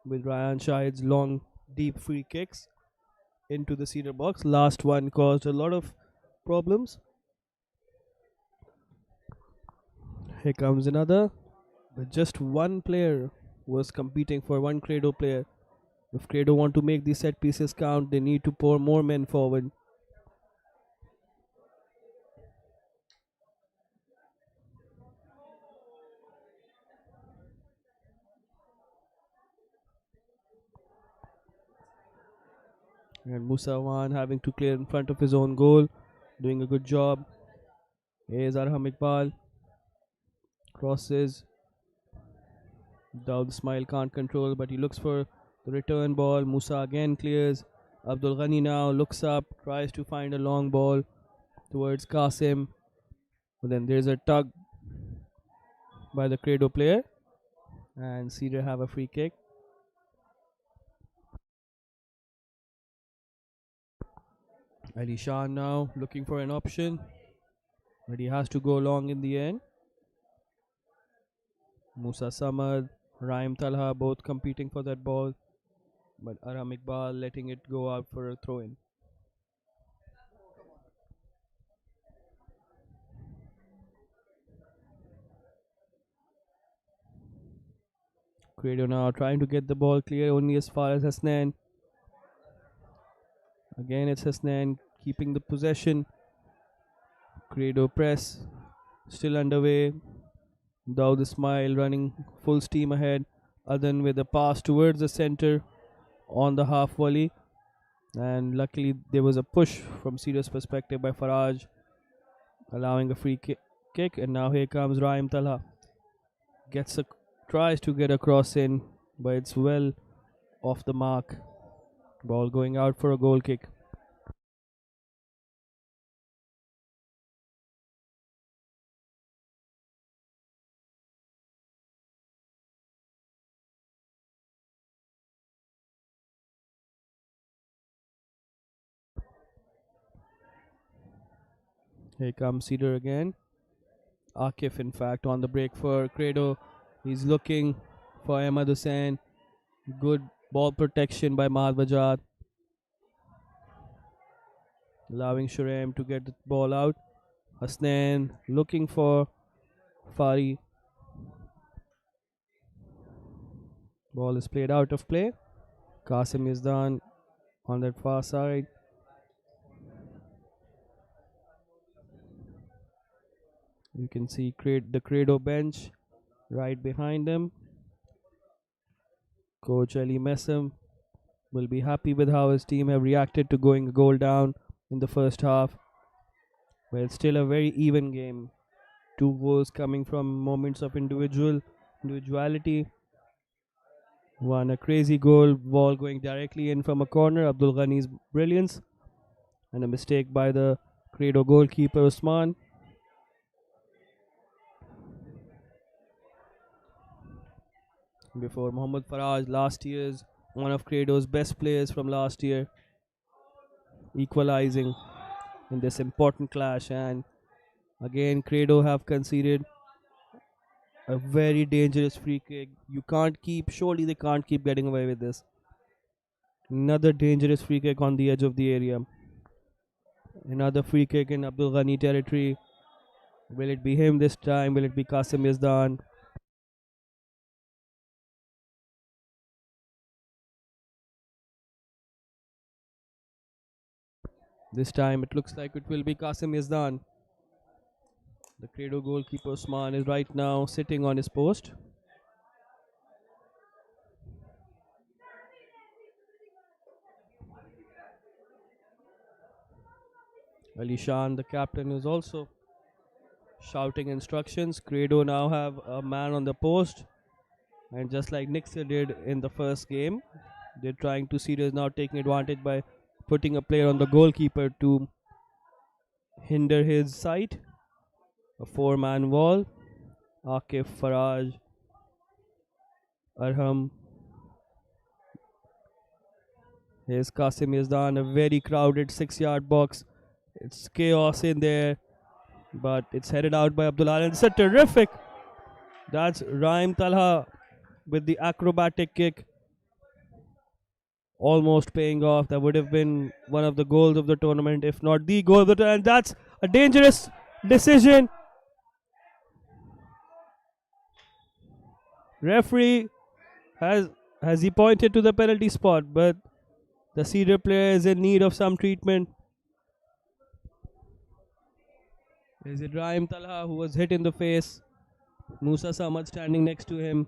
with Ryan Shahid's long, deep free kicks into the Cedar box. Last one caused a lot of problems. Here comes another. But just one player was competing for one Credo player. If Credo want to make these set pieces count, they need to pour more men forward. And Musawan having to clear in front of his own goal, doing a good job. Here's Arham Iqbal. Crosses. Daud Ismail can't control, but he looks for the return ball. Musa again clears. Abdul Ghani now looks up, tries to find a long ball towards Qasim. But then there's a tug by the Credo player. And Cedar have a free kick. Ali Shan now looking for an option, but he has to go long in the end. Musa Samad, Raim Talha both competing for that ball, but Arham Iqbal letting it go out for a throw in. Credo now trying to get the ball clear only as far as Hasnan. Again, it's Hasnan keeping the possession. Credo press still underway. Daud Ismail running full steam ahead. Adan with a pass towards the center on the half volley. And luckily, there was a push from Cedar's perspective by Faraj, allowing a free kick. And now here comes Raim Talha. Tries to get a cross in, but it's well off the mark. Ball going out for a goal kick. Here comes Cedar again. Akif, in fact, on the break for Credo. He's looking for Ahmad Hussain. Good ball protection by Mahad Bajad, allowing Shurem to get the ball out. Hasnan looking for Fari. Ball is played out of play. Qasim is done on that far side. You can see the Credo bench right behind him. Coach Ali Messam will be happy with how his team have reacted to going a goal down in the first half. But it's still a very even game. 2 goals coming from moments of individuality. One a crazy goal, ball going directly in from a corner, Abdul Ghani's brilliance, and a mistake by the Credo goalkeeper Usman. Before Mohammad Faraj, last year's one of Credo's best players from last year, equalizing in this important clash. And again, Credo have conceded a very dangerous free kick. Surely they can't keep getting away with this. Another dangerous free kick on the edge of the area. Another free kick in Abdul Ghani territory. Will it be him this time? Will it be Qasim Yazdan? This time it looks like it will be Qasim Yazdan. The Credo goalkeeper Usman is right now sitting on his post. Ali Shan, the captain, is also shouting instructions. Credo now have a man on the post, and just like Nixon did in the first game, they're trying to see is now taking advantage by putting a player on the goalkeeper to hinder his sight. A 4-man wall. Akif, Faraj, Arham. Here's Qasim Yazdan, a very crowded 6-yard box. It's chaos in there, but it's headed out by Abdullah. And it's a terrific. That's Raim Talha with the acrobatic kick. Almost paying off. That would have been one of the goals of the tournament, if not the goal of the tournament. That's a dangerous decision. Referee has he pointed to the penalty spot, but the Cedar player is in need of some treatment. Is it Raim Talha who was hit in the face? Musa Samad standing next to him.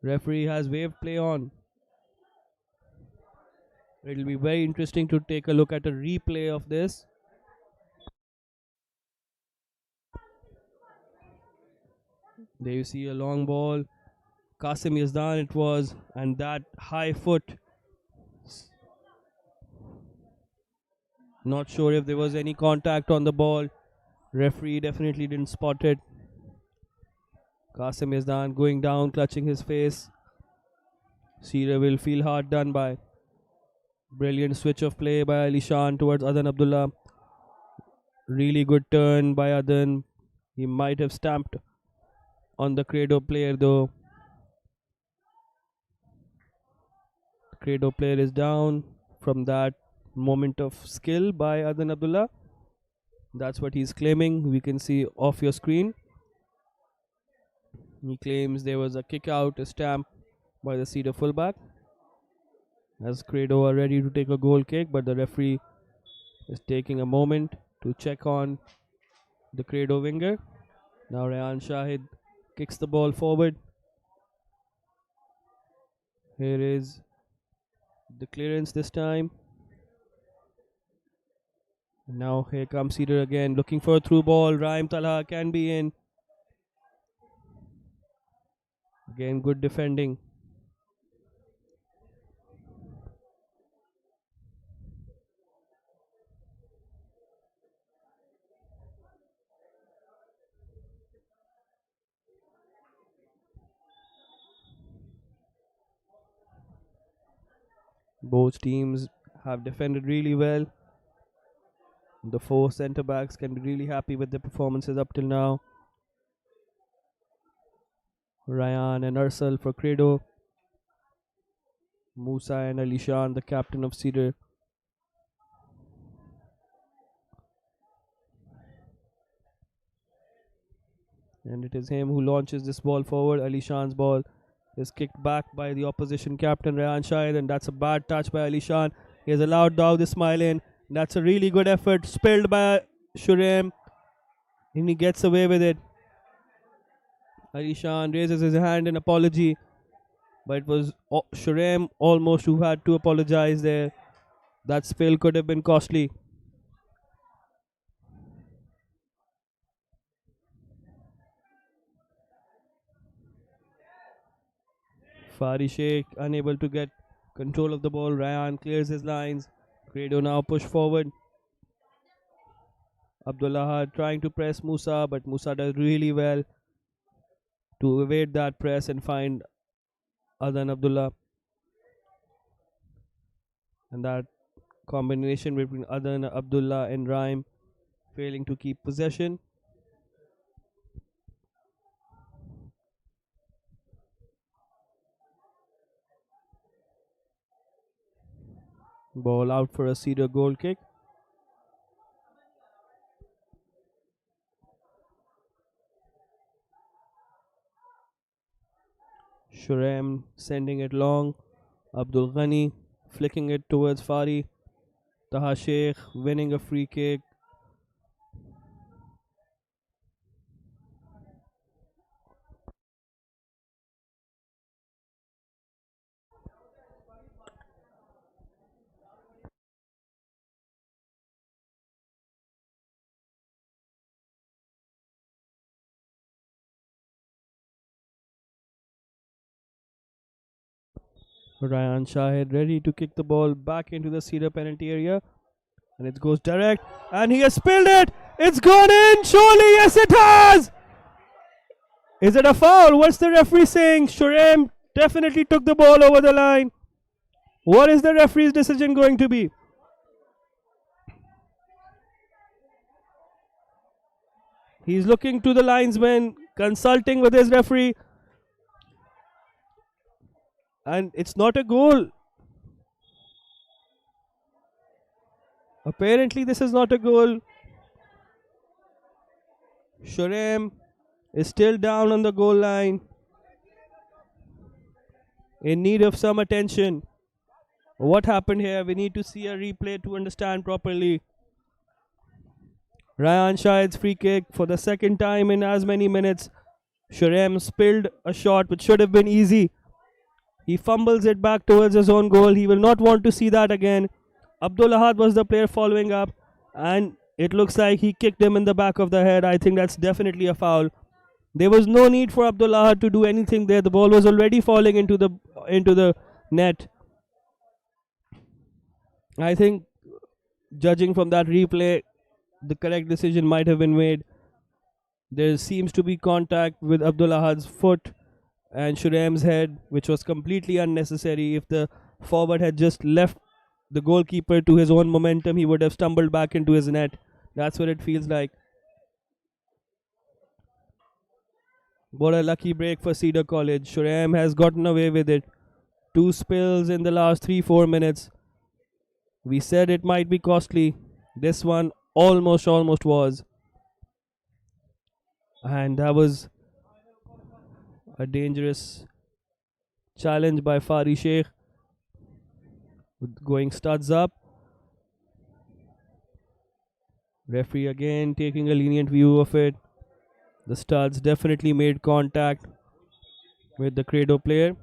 Referee has waved play on. It'll be very interesting to take a look at a replay of this. There you see a long ball. Qasim Yazdan it was, and that high foot. Not sure if there was any contact on the ball. Referee definitely didn't spot it. Qasim Yazdan going down, clutching his face. Cedar will feel hard done by. Brilliant switch of play by Ali Shan towards Adan Abdullah. Really good turn by Adan. He might have stamped on the Credo player though. Credo player is down from that moment of skill by Adan Abdullah. That's what he's claiming. We can see off your screen. He claims there was a kick out, a stamp by the Cedar fullback. As Credo are ready to take a goal kick, but the referee is taking a moment to check on the Credo winger. Now Rayan Shahid kicks the ball forward. Here is the clearance this time. Now here comes Cedar again, looking for a through ball. Raim Talha can be in. Again, good defending. Both teams have defended really well. The four centre backs can be really happy with their performances up till now. Ryan and Ursal for Credo. Musa and Alishan, the captain of Cedar. And it is him who launches this ball forward. Alishan's ball is kicked back by the opposition captain Rayan Shahid, and that's a bad touch by Alishan. He has allowed Dawood Ismail in. That's a really good effort, spilled by Shurem, and he gets away with it. Alishan raises his hand in apology, but it was Shurem almost who had to apologize there. That spill could have been costly. Fari Sheikh unable to get control of the ball. Ryan clears his lines. Credo now push forward. Abdullah trying to press Musa, but Musa does really well to evade that press and find Adan Abdullah. And that combination between Adan, Abdullah and Raim failing to keep possession. Ball out for a Cedar goal kick. Shurem sending it long. Abdul Ghani flicking it towards Fari. Taha Sheikh winning a free kick. Ryan Shahid ready to kick the ball back into the Cedar penalty area. And it goes direct. And he has spilled it. It's gone in. Surely, yes it has. Is it a foul? What's the referee saying? Shurem definitely took the ball over the line. What is the referee's decision going to be? He's looking to the linesman, consulting with his referee. And it's not a goal. Apparently this is not a goal. Shurem is still down on the goal line, in need of some attention. What happened here? We need to see a replay to understand properly. Ryan Shahid's free kick for the second time in as many minutes. Shurem spilled a shot which should have been easy. He fumbles it back towards his own goal. He will not want to see that again. Abdul Ahad was the player following up, and it looks like he kicked him in the back of the head. I think that's definitely a foul. There was no need for Abdul Ahad to do anything there. The ball was already falling into the net. I think, judging from that replay, the correct decision might have been made. There seems to be contact with Abdul Ahad's foot and Shuraim's head, which was completely unnecessary. If the forward had just left the goalkeeper to his own momentum, he would have stumbled back into his net. That's what it feels like. What a lucky break for Cedar College. Shuraim has gotten away with it. 2 spills in the last 3-4 minutes. We said it might be costly. This one almost was. And that was a dangerous challenge by Fari Sheikh. Going studs up. Referee again taking a lenient view of it. The studs definitely made contact with the Credo player.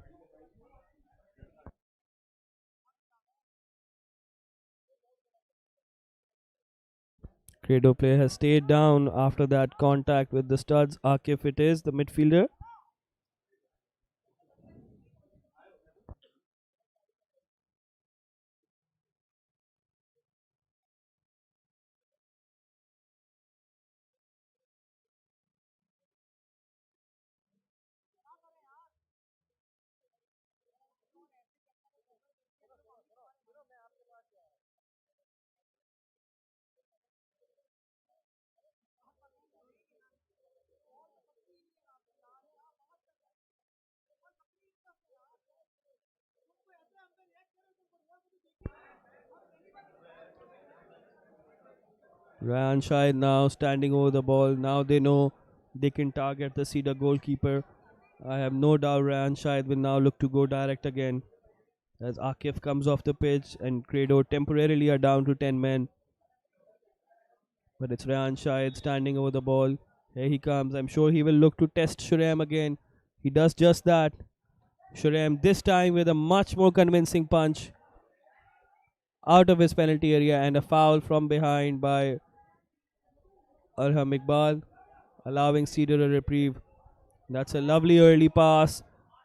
Credo player has stayed down after that contact with the studs. Akif it is, the midfielder. Ryan Shahid now standing over the ball. Now they know they can target the Cedar goalkeeper. I have no doubt Ryan Shahid will now look to go direct again. As Akif comes off the pitch and Credo temporarily are down to 10 men. But it's Ryan Shahid standing over the ball. Here he comes. I'm sure he will look to test Shuraim again. He does just that. Shuraim this time with a much more convincing punch out of his penalty area, and a foul from behind by Arham Iqbal, allowing Cedar a reprieve. That's a lovely early pass.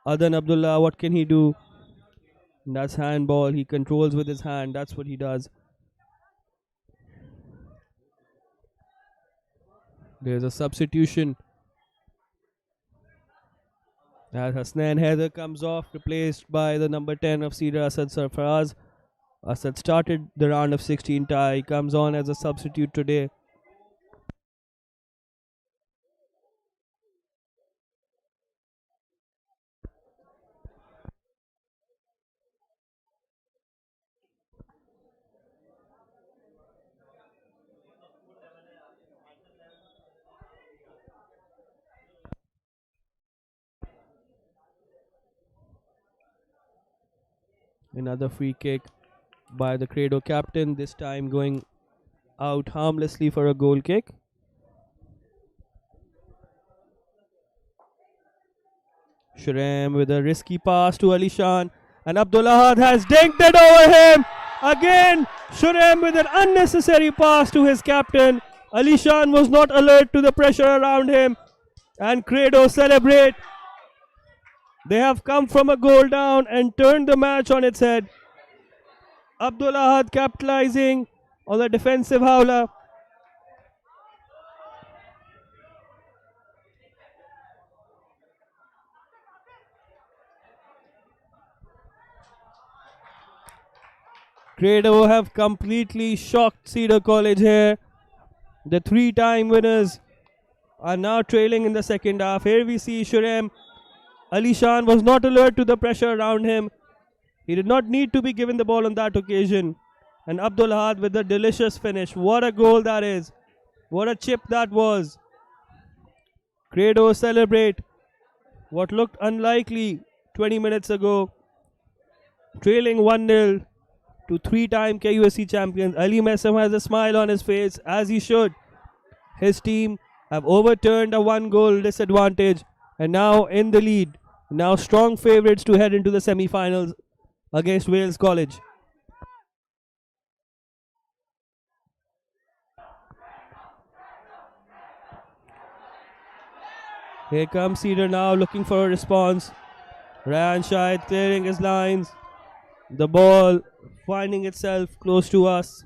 Adan Abdullah, what can he do? That's handball. He controls with his hand. That's what he does. There's a substitution. As Hasnan Heather comes off, replaced by the number 10 of Cedar, Asad Sarfaraz. Asad started the round of 16 tie. He comes on as a substitute today. Another free kick by the Credo captain, this time going out harmlessly for a goal kick. Shuraim with a risky pass to Ali Shan, and Abdul Ahad has dinked it over him. Again, Shuraim with an unnecessary pass to his captain. Ali Shan was not alert to the pressure around him, and Credo celebrate. They have come from a goal down and turned the match on its head. Abdul Ahad capitalizing on the defensive howler. Credo have completely shocked Cedar College here. The 3-time winners are now trailing in the second half. Here we see Shuraim. Ali Shan was not alert to the pressure around him. He did not need to be given the ball on that occasion. And Abdul Ahad with a delicious finish. What a goal that is. What a chip that was. Credo celebrate what looked unlikely 20 minutes ago. Trailing 1-0 to 3-time KUSC champions. Ali Messam has a smile on his face, as he should. His team have overturned a 1-goal disadvantage and now in the lead. Now strong favourites to head into the semi-finals against Wales College. Here comes Cedar now looking for a response. Ryan Shahid clearing his lines. The ball finding itself close to us.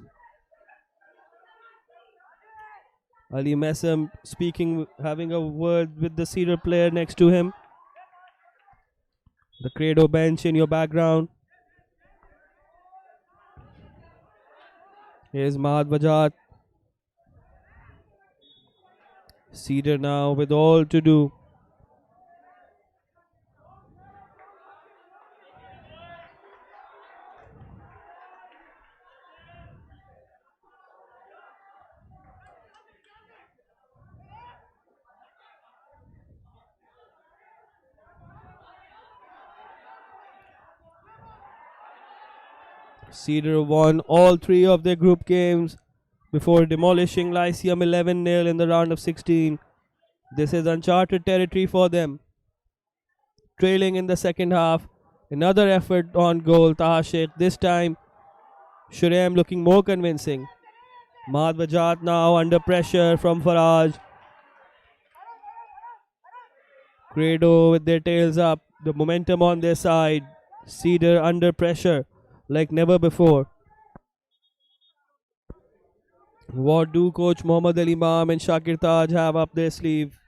Ali Messam speaking, having a word with the Cedar player next to him. The Credo bench in your background. Here's Mahad Vajat. Cedar now with all to do. Cedar won all 3 of their group games before demolishing Lyceum 11-0 in the round of 16. This is uncharted territory for them. Trailing in the second half. Another effort on goal. Taha Sheikh this time. Shurem looking more convincing. Mahad Vajat now under pressure from Faraj. Credo with their tails up. The momentum on their side. Cedar under pressure like never before. What do coach Mohammad Ali Imam and Shakir Taj have up their sleeve?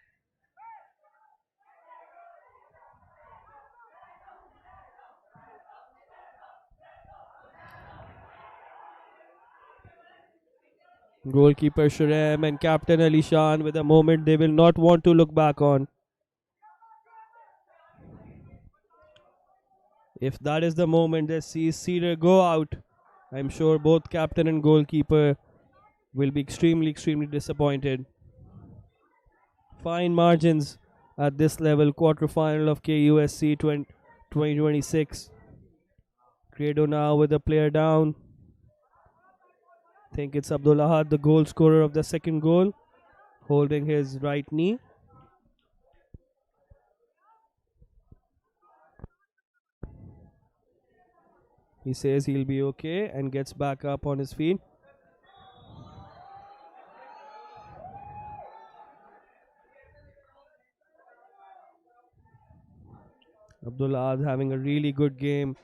Goalkeeper Shurem and captain Ali Shan with a moment they will not want to look back on. If that is the moment they see Cedar go out, I'm sure both captain and goalkeeper will be extremely disappointed. Fine margins at this level, quarter-final of KUSC 2026. Credo now with a player down. I think it's Abdul Ahad, the goal scorer of the second goal, holding his right knee. He says he'll be okay and gets back up on his feet. Abdullah having a really good game.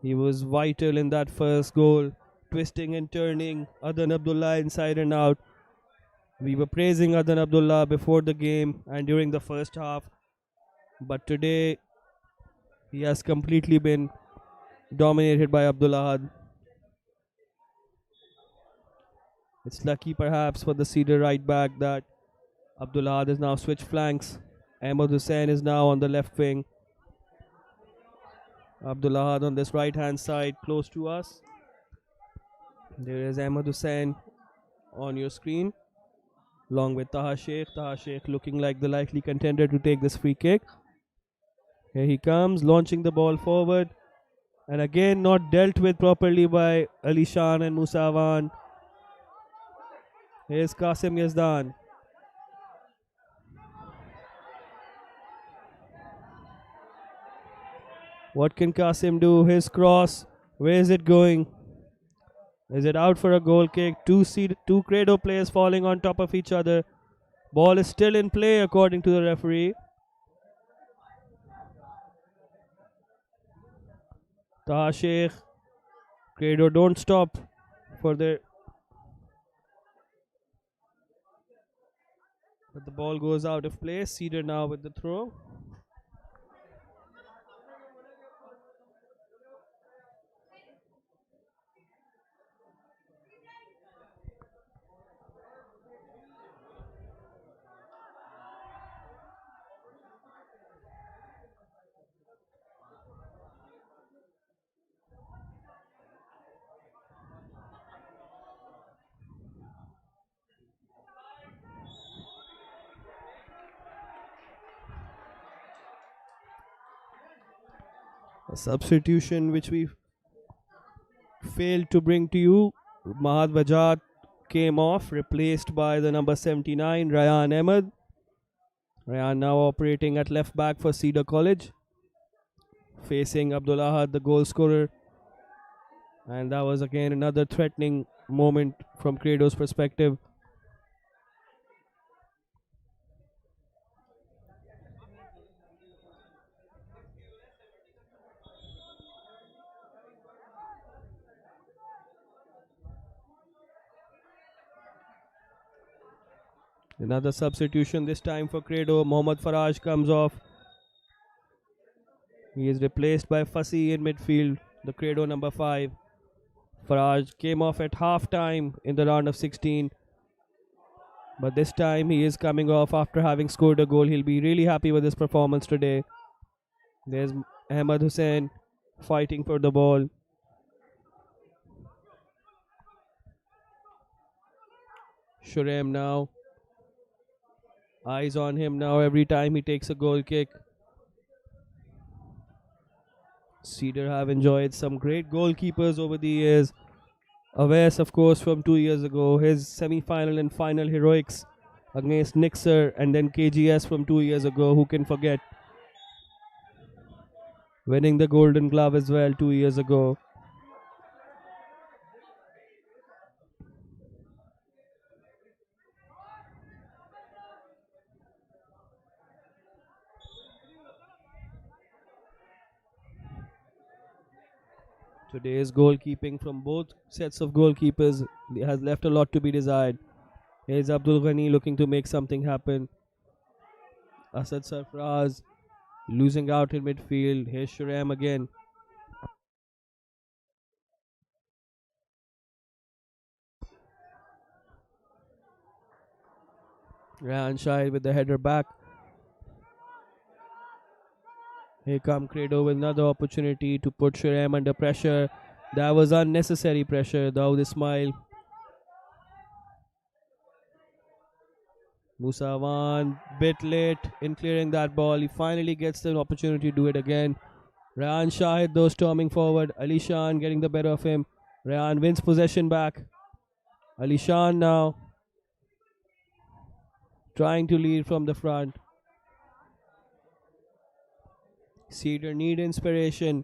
He was vital in that first goal, twisting and turning Adan Abdullah inside and out. We were praising Adan Abdullah before the game and during the first half, but today he has completely been dominated by Abdullah. It's lucky perhaps for the Cedar right back that Abdullah is now switched flanks. Ahmed Hussain is now on the left wing. Abdullah on this right hand side close to us. There is Ahmed Hussain on your screen along with Taha Sheikh. Taha Sheikh looking like the likely contender to take this free kick. Here he comes, launching the ball forward, and again not dealt with properly by Ali Shan and Musawan. Here's Qasim Yazdan. What can Qasim do? His cross. Where is it going? Is it out for a goal kick? Two Credo players falling on top of each other. Ball is still in play according to the referee. Taha Sheikh. Credo don't stop for their... But the ball goes out of play. Cedar now with the throw. A substitution which we failed to bring to you. Mahad Vajat came off, replaced by the number 79, Ryan Ahmed. Ryan now operating at left back for Cedar College, facing Abdullah, the goal scorer. And that was again another threatening moment from Credo's perspective. Another substitution this time for Credo. Mohammad Faraj comes off. He is replaced by Fassi in midfield, the Credo number 5. Faraj came off at half time in the round of 16. But this time he is coming off after having scored a goal. He'll be really happy with his performance today. There's Ahmed Hussain fighting for the ball. Shurem now. Eyes on him now every time he takes a goal kick. Cedar have enjoyed some great goalkeepers over the years. Aves, of course, from 2 years ago. His semi-final and final heroics against Nixer, and then KGS from 2 years ago. Who can forget? Winning the Golden Glove as well 2 years ago. Today's goalkeeping from both sets of goalkeepers has left a lot to be desired. Here's Abdul Ghani looking to make something happen. Asad Sarfraz losing out in midfield. Here's Shurem again. Rahan Shahid with the header back. Here come Credo with another opportunity to put Shurem under pressure. That was unnecessary pressure. Dawood Ismail. Musa Awan, bit late in clearing that ball. He finally gets the opportunity to do it again. Rayan Shahid though storming forward. Ali Shan getting the better of him. Rayan wins possession back. Ali Shan now trying to lead from the front. Cedar need inspiration.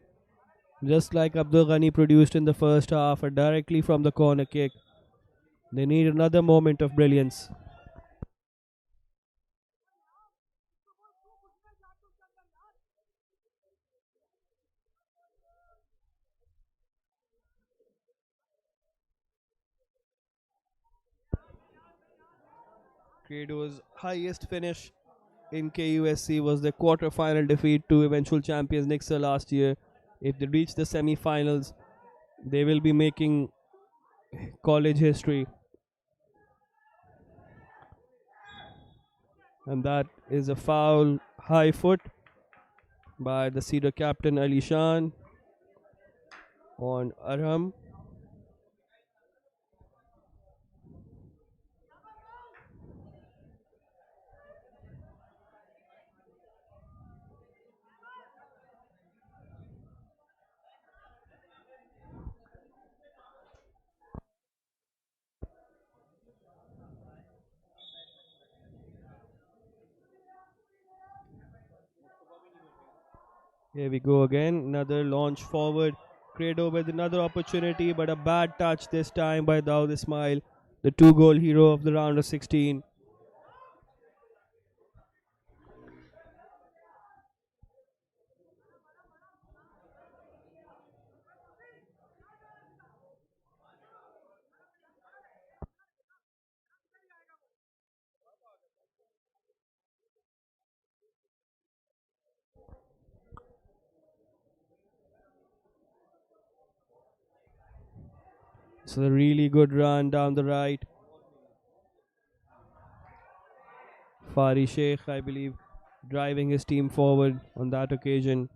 Just like Abdul Ghani produced in the first half or directly from the corner kick. They need another moment of brilliance. Credo's highest finish in KUSC was the quarter-final defeat to eventual champions Nixer last year. If they reach the semi-finals, they will be making college history. And that is a foul high foot by the Cedar captain Ali Shan on Arham. Here we go again. Another launch forward. Credo with another opportunity, but a bad touch this time by Dawood Ismail, the 2-goal hero of the round of 16. So a really good run down the right. Fari Sheikh, I believe, driving his team forward on that occasion.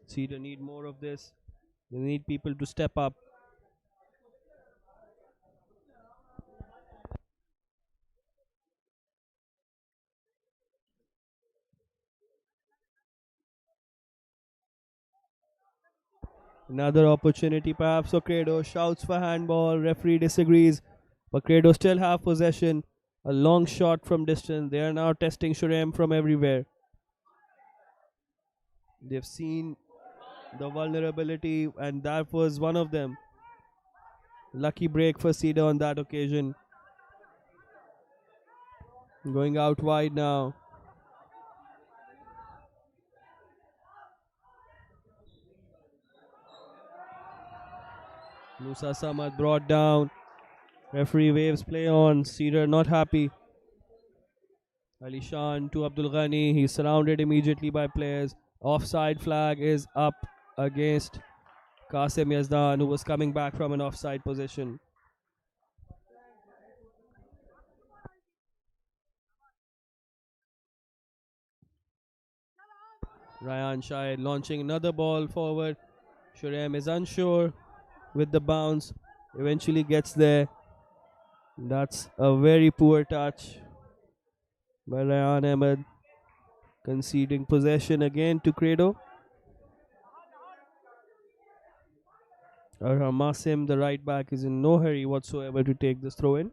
Cedar need more of this. They need people to step up. Another opportunity perhaps for Credo. Shouts for handball. Referee disagrees. But Credo still have possession. A long shot from distance. They are now testing Shurem from everywhere. They've seen the vulnerability, and that was one of them. Lucky break for Cedar on that occasion. Going out wide now. Musa Samad brought down. Referee waves play on. Cedar not happy. Ali Shan to Abdul Ghani. He's surrounded immediately by players. Offside flag is up against Qasim Yazdan, who was coming back from an offside position. Ryan Shahid launching another ball forward. Shurem is unsure with the bounce. Eventually gets there. That's a very poor touch by Ryan Ahmed. Conceding possession again to Credo. Arham Masim, the right back, is in no hurry whatsoever to take this throw in.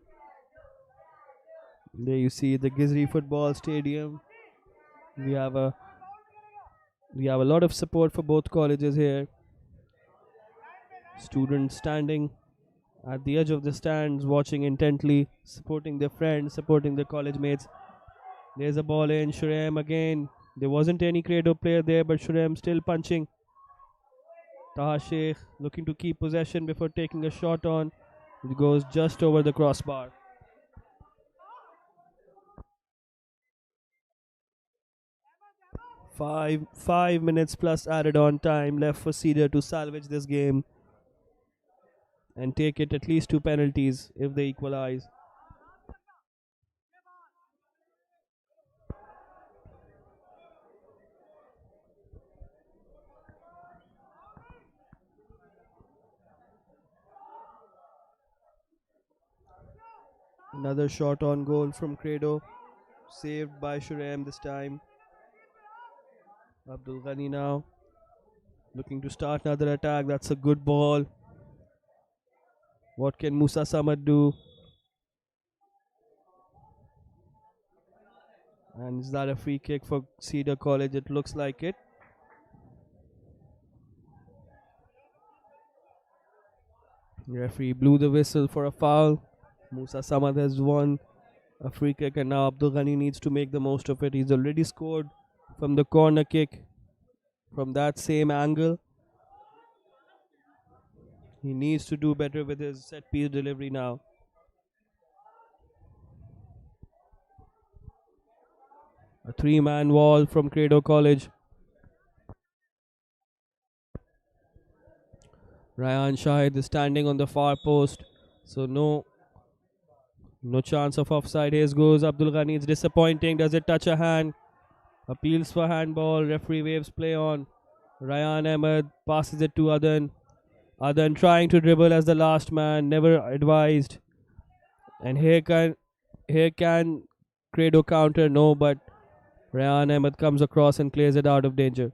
There you see the Gizri Football Stadium. We have a lot of support for both colleges here. Students standing at the edge of the stands, watching intently, supporting their friends, supporting their college mates. There's a ball in. Shurem again. There wasn't any Credo player there, but Shurem still punching. Taha Sheikh looking to keep possession before taking a shot on. It goes just over the crossbar. Five minutes plus added on time left for Cedar to salvage this game and take it at least 2 penalties if they equalize. Another shot on goal from Credo, saved by Shurem this time. Abdul Ghani now looking to start another attack. That's a good ball. What can Musa Samad do? And is that a free kick for Cedar College? It looks like it. Referee blew the whistle for a foul. Musa Samad has won a free kick, and now Abdul Ghani needs to make the most of it. He's already scored from the corner kick from that same angle. He needs to do better with his set piece delivery now. A 3-man wall from Credo College. Ryan Shahid is standing on the far post, so no chance of offside. Here goes Abdul Ghani. It's disappointing. Does it touch a hand? Appeals for handball. Referee waves play on. Ryan Ahmed passes it to Adan. Adan trying to dribble as the last man, never advised. And here can Credo counter? No, but Ryan Ahmed comes across and clears it out of danger.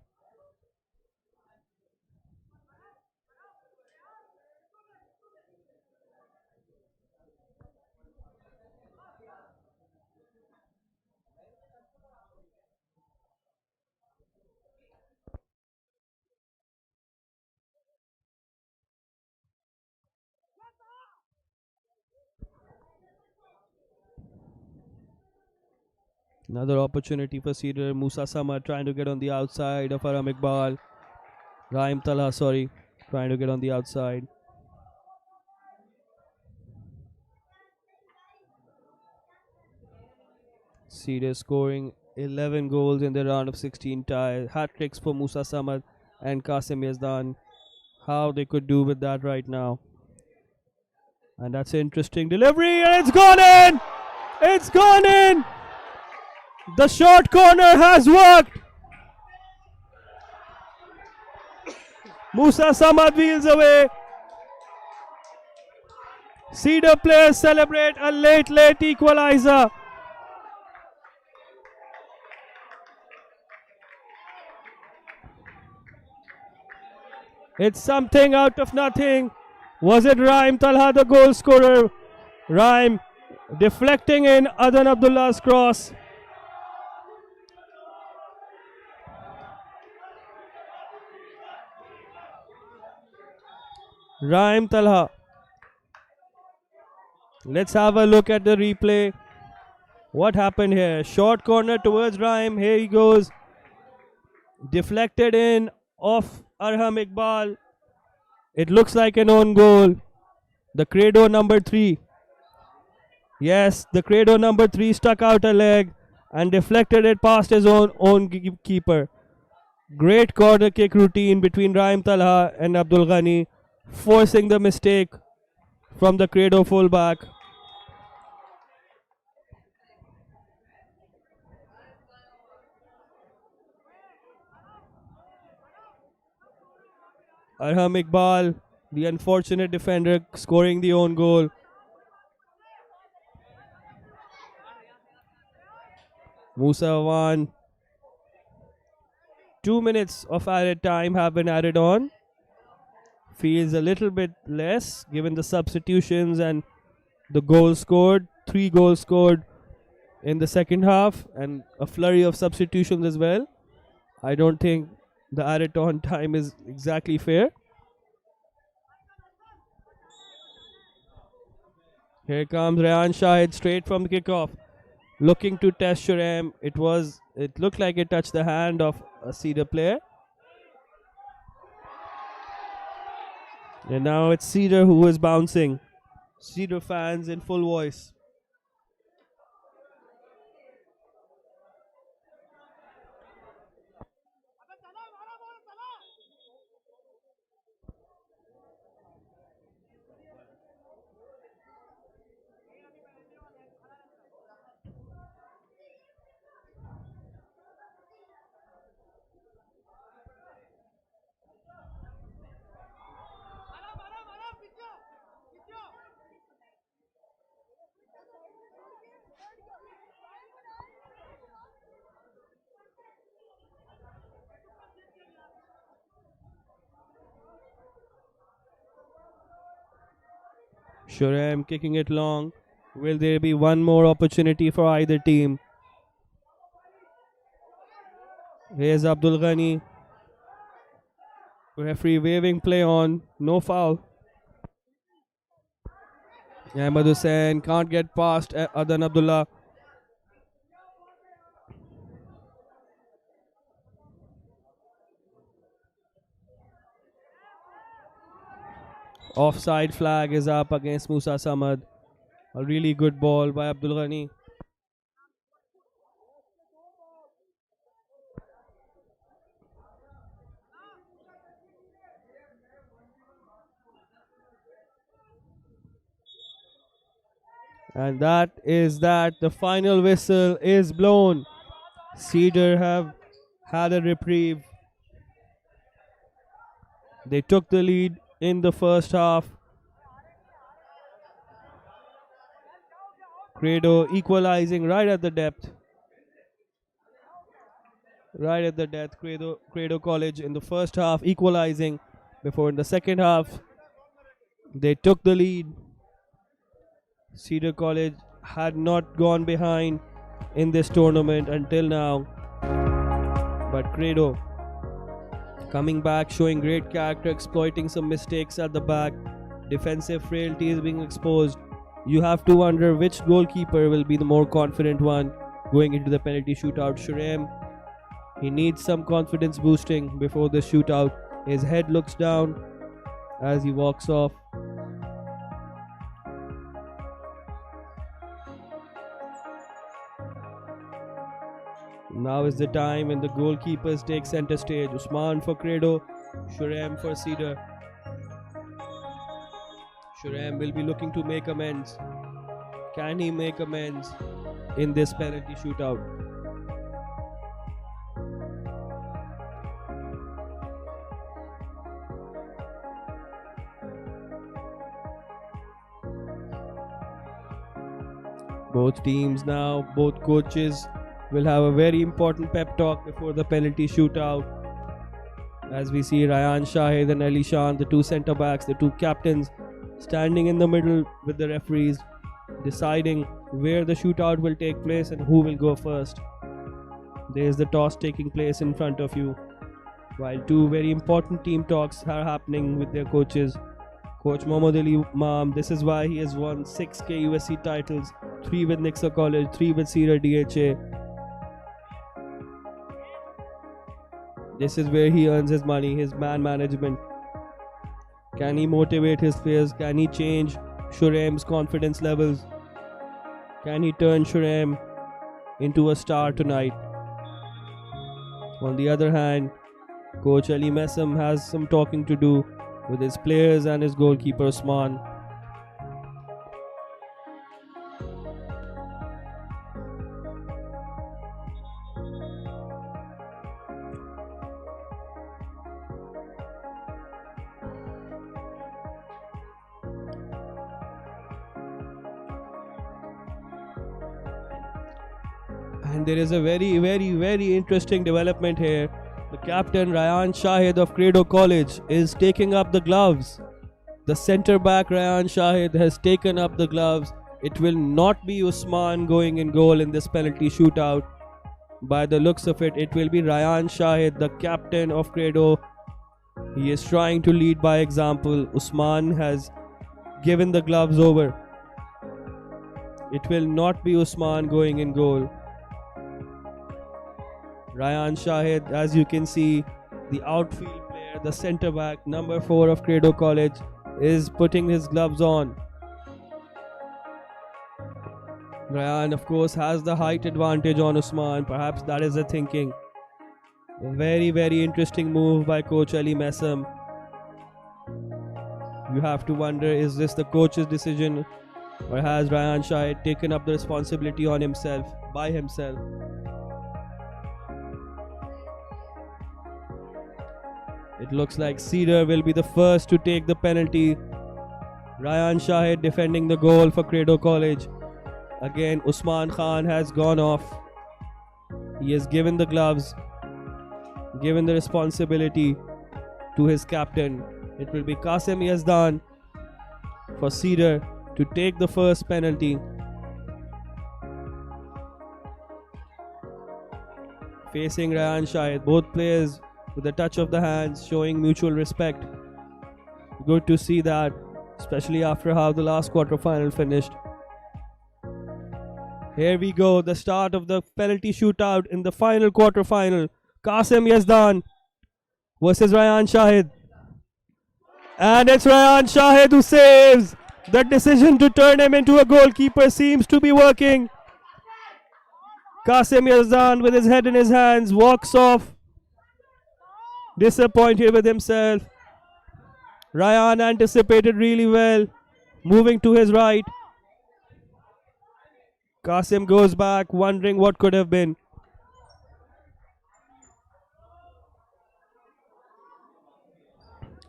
Another opportunity for Cedar. Musa Samad trying to get on the outside of Aram Iqbal. Raim Talha, trying to get on the outside. Cedar scoring 11 goals in the round of 16 tie. Hat tricks for Musa Samad and Qasim Yazdan. How they could do with that right now. And that's an interesting delivery, and it's gone in! It's gone in! The short corner has worked. Musa Samad wheels away. Cedar players celebrate a late equalizer. It's something out of nothing. Was it Raim Talha, the goal scorer? Raim deflecting in Adan Abdullah's cross. Raim Talha. Let's have a look at the replay. What happened here? Short corner towards Raim. Here he goes. Deflected in off Arham Iqbal. It looks like an own goal. The Credo number 3. Yes, the Credo number 3 stuck out a leg and deflected it past his own keeper. Great corner kick routine between Raim Talha and Abdul Ghani, forcing the mistake from the Credo fullback. Arham Iqbal, the unfortunate defender, scoring the own goal. Musa Awan. 2 minutes of added time have been added on. Feels a little bit less given the substitutions and the goals scored. 3 goals scored in the second half and a flurry of substitutions as well. I don't think the added on time is exactly fair. Here comes Rayan Shahid straight from the kickoff, looking to test Shurem. It looked like it touched the hand of a Cedar player. And now it's Cedar who is bouncing. Cedar fans in full voice. Shurem kicking it long. Will there be one more opportunity for either team? Here's Abdul Ghani. Referee waving play on. No foul. Ahmad Hussain can't get past Adan Abdullah. Offside flag is up against Musa Samad. A really good ball by Abdul Ghani. And that is that. The final whistle is blown. Cedar have had a reprieve. They took the lead in the first half. Credo equalizing right at the depth. Right at the depth. Credo College in the first half equalizing before in the second half they took the lead. Cedar College had not gone behind in this tournament until now. But Credo coming back, showing great character, exploiting some mistakes at the back. Defensive frailty is being exposed. You have to wonder which goalkeeper will be the more confident one going into the penalty shootout. Shurem, he needs some confidence boosting before the shootout. His head looks down as he walks off. Now is the time when the goalkeepers take center stage. Usman for Credo, Shurem for Cedar. Shurem will be looking to make amends. Can he make amends in this penalty shootout? Both teams now, both coaches will have a very important pep talk before the penalty shootout. As we see Ryan Shahid and Ali Shan, the two centre backs, the two captains, standing in the middle with the referees, deciding where the shootout will take place and who will go first. There is the toss taking place in front of you, while two very important team talks are happening with their coaches. Coach Mohammad Ali Imam, this is why he has won 6 KUSC titles, 3 with Nixa College, 3 with Cedar DHA. This is where he earns his money, his man management. Can he motivate his players? Can he change Shurem's confidence levels? Can he turn Shurem into a star tonight? On the other hand, Coach Ali Messam has some talking to do with his players and his goalkeeper Usman. And there is a very interesting development here. The captain Ryan Shahid of Credo College is taking up the gloves. The centre back Ryan Shahid has taken up the gloves. It will not be Usman going in goal in this penalty shootout. By the looks of it, it will be Ryan Shahid, the captain of Credo. He is trying to lead by example. Usman has given the gloves over. It will not be Usman going in goal. Ryan Shahid, as you can see, the outfield player, the centre back, number 4 of Credo College, is putting his gloves on. Ryan, of course, has the height advantage on Usman. Perhaps that is the thinking. A very interesting move by Coach Ali Messam. You have to wonder, is this the coach's decision, or has Ryan Shahid taken up the responsibility on himself, by himself? It looks like Cedar will be the first to take the penalty. Ryan Shahid defending the goal for Credo College. Again, Usman Khan has gone off. He has given the gloves, given the responsibility to his captain. It will be Qasim Yazdan for Cedar to take the first penalty. Facing Ryan Shahid, both players with a touch of the hands, showing mutual respect. Good to see that, especially after how the last quarter-final finished. Here we go, the start of the penalty shootout in the final quarter-final. Qasim Yazdan versus Ryan Shahid. And it's Ryan Shahid who saves. The decision to turn him into a goalkeeper seems to be working. Qasim Yazdan, with his head in his hands, walks off, disappointed with himself. Ryan anticipated really well, moving to his right. Qasim goes back, wondering what could have been.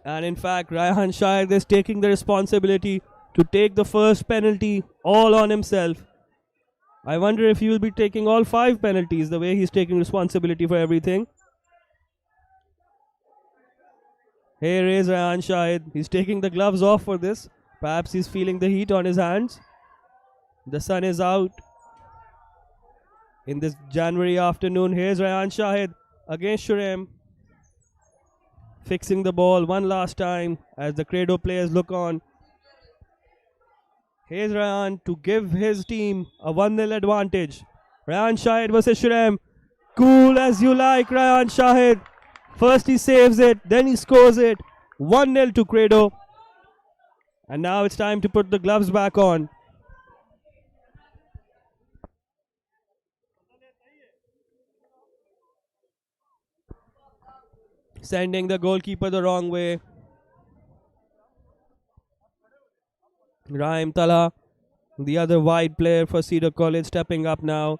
And in fact, Ryan Shahid is taking the responsibility to take the first penalty all on himself. I wonder if he will be taking all 5 penalties, the way he's taking responsibility for everything. Here is Ryan Shahid. He's taking the gloves off for this. Perhaps he's feeling the heat on his hands. The sun is out in this January afternoon. Here's Ryan Shahid against Shurem, fixing the ball one last time as the Credo players look on. Here's Ryan to give his team a 1-0 advantage. Ryan Shahid versus Shurem. Cool as you like, Ryan Shahid. First he saves it, then he scores it. 1-0 to Credo. And now it's time to put the gloves back on. Sending the goalkeeper the wrong way. Raim Tala, the other wide player for Cedar College, stepping up now.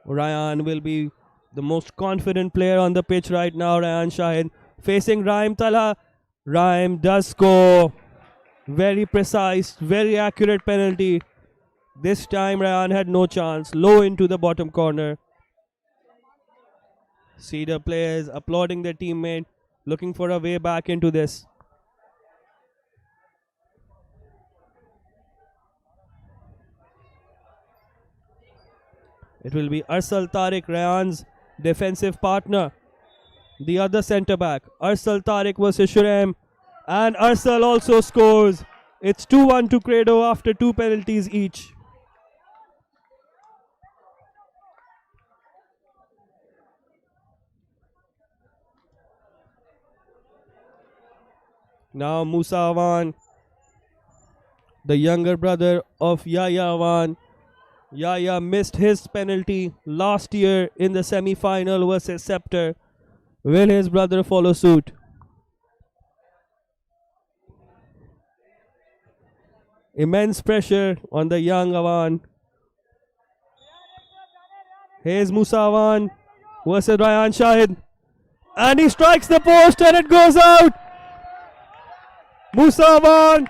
Ryan will be the most confident player on the pitch right now. Ryan Shahid facing Raim Tala. Raim does score. Very precise, very accurate penalty. This time Ryan had no chance. Low into the bottom corner. Cedar players applauding their teammate, looking for a way back into this. It will be Arsal Tariq, Ryan's defensive partner. The other centre back. Arsal Tariq versus Shurem. And Arsal also scores. It's 2-1 to Credo after 2 penalties each. Now Musa Awan, the younger brother of Yahya Awan. Yahya missed his penalty last year in the semi-final versus Scepter. Will his brother follow suit? Immense pressure on the young Awan. Here's Musa Awan versus Ryan Shahid. And he strikes the post and it goes out. Musa Awan,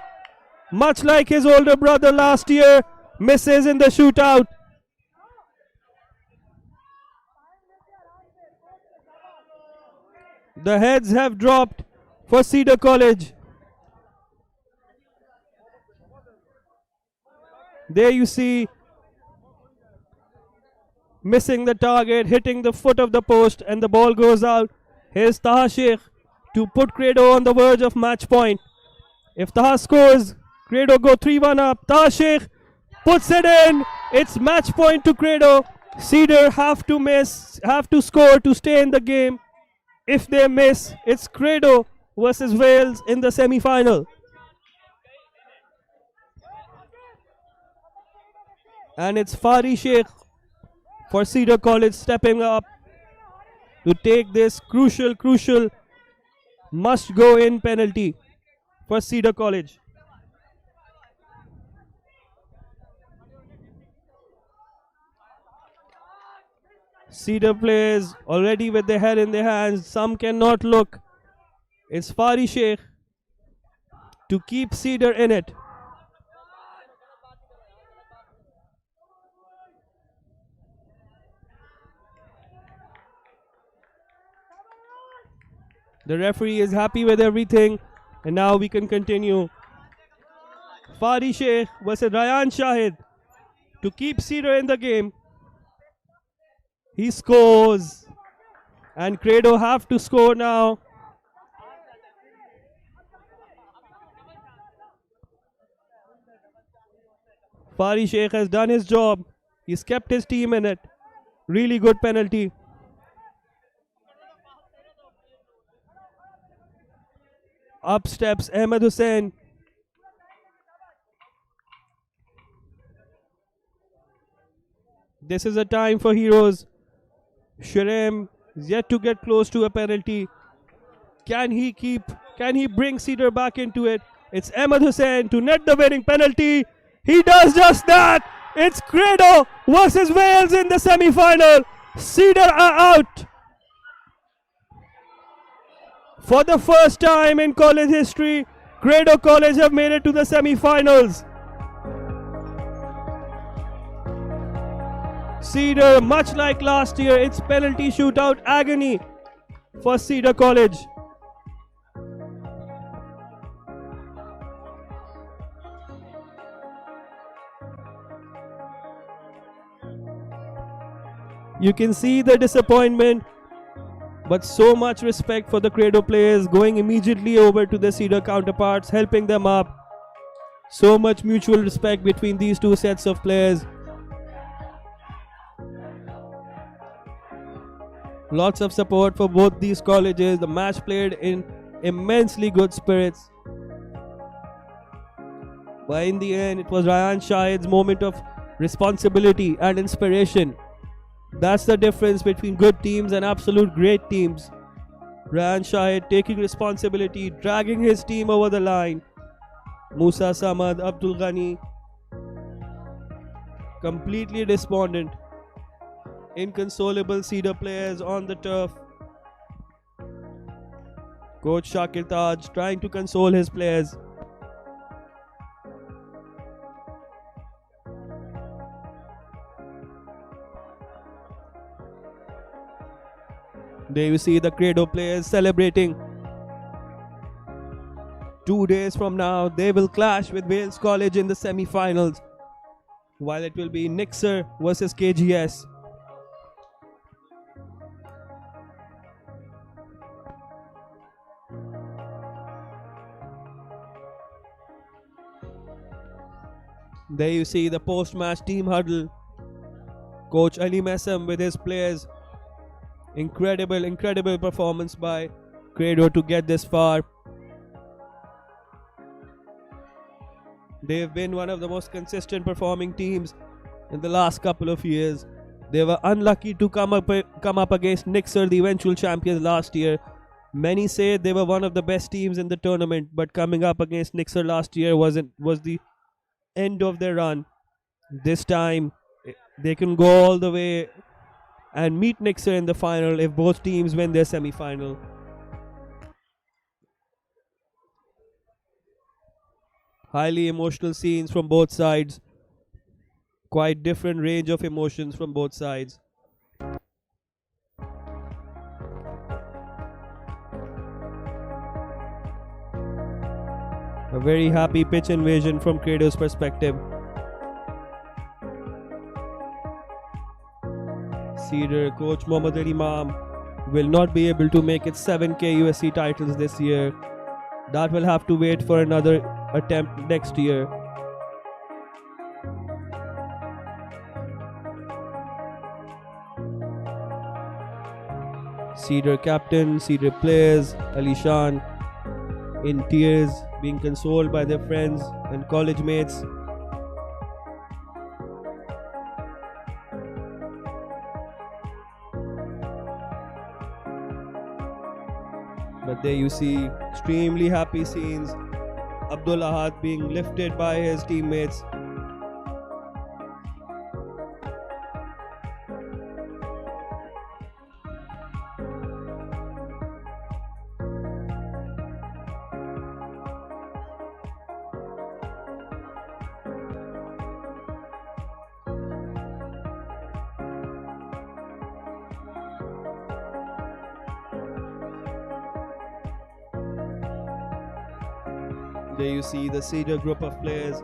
much like his older brother last year, misses in the shootout. The heads have dropped for Cedar College. There you see, missing the target, hitting the foot of the post, and the ball goes out. Here's Taha Sheikh to put Credo on the verge of match point. If Taha scores, Credo go 3-1 up. Taha Sheikh puts it in. It's match point to Credo. Cedar have to score to stay in the game. If they miss, it's Credo versus Wales in the semi-final. And it's Fari Sheikh for Cedar College stepping up to take this crucial must-go-in penalty for Cedar College. Cedar players already with their head in their hands. Some cannot look. It's Fari Sheikh to keep Cedar in it. The referee is happy with everything, and now we can continue. Fari Sheikh versus Ryan Shahid to keep Cedar in the game. He scores, and Credo have to score now. Fari Sheikh has done his job. He's kept his team in it. Really good penalty. Up steps Ahmed Hussain. This is a time for heroes. Shurem is yet to get close to a penalty. Can he bring Cedar back into it? It's Ahmed Hussain to net the winning penalty. He does just that. It's Credo versus Wales in the semi-final. Cedar are out. For the first time in college history, Credo College have made it to the semi-finals. Cedar, much like last year, it's penalty shootout agony for Cedar College. You can see the disappointment, but so much respect for the Credo players, going immediately over to the Cedar counterparts, helping them up. So much mutual respect between these two sets of players. Lots of support for both these colleges. The match played in immensely good spirits. But in the end, it was Ryan Shahid's moment of responsibility and inspiration. That's the difference between good teams and absolute great teams. Ryan Shahid taking responsibility, dragging his team over the line. Musa Samad, Abdul Ghani, completely despondent. Inconsolable Cedar players on the turf. Coach Shakir Taj trying to console his players. There you see the Credo players celebrating. 2 days from now, they will clash with Wales College in the semi-finals, while it will be Nixer versus KGS. There you see the post-match team huddle. Coach Ali Messam with his players. Incredible performance by Credo to get this far. They've been one of the most consistent performing teams in the last couple of years. They were unlucky to come up against Nixer, the eventual champions last year. Many say they were one of the best teams in the tournament, but coming up against Nixer last year was the end of their run. This time they can go all the way and meet Nixer in the final if both teams win their semi-final. Highly emotional scenes from both sides. Quite different range of emotions from both sides. A very happy pitch invasion from Credo's perspective. Cedar coach Mohammad Ali Imam will not be able to make its 7K USC titles this year. That will have to wait for another attempt next year. Cedar captain, Cedar players, Ali Shan in tears, being consoled by their friends and college mates. But there you see extremely happy scenes. Abdul Ahad being lifted by his teammates. There you see the Cedar group of players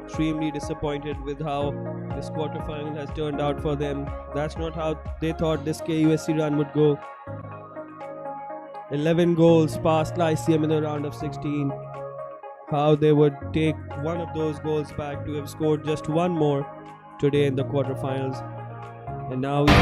extremely disappointed with how this quarterfinal has turned out for them. That's not how they thought this KUSC run would go. 11 goals past Lyceum in the round of 16. How they would take one of those goals back to have scored just one more today in the quarterfinals. And now we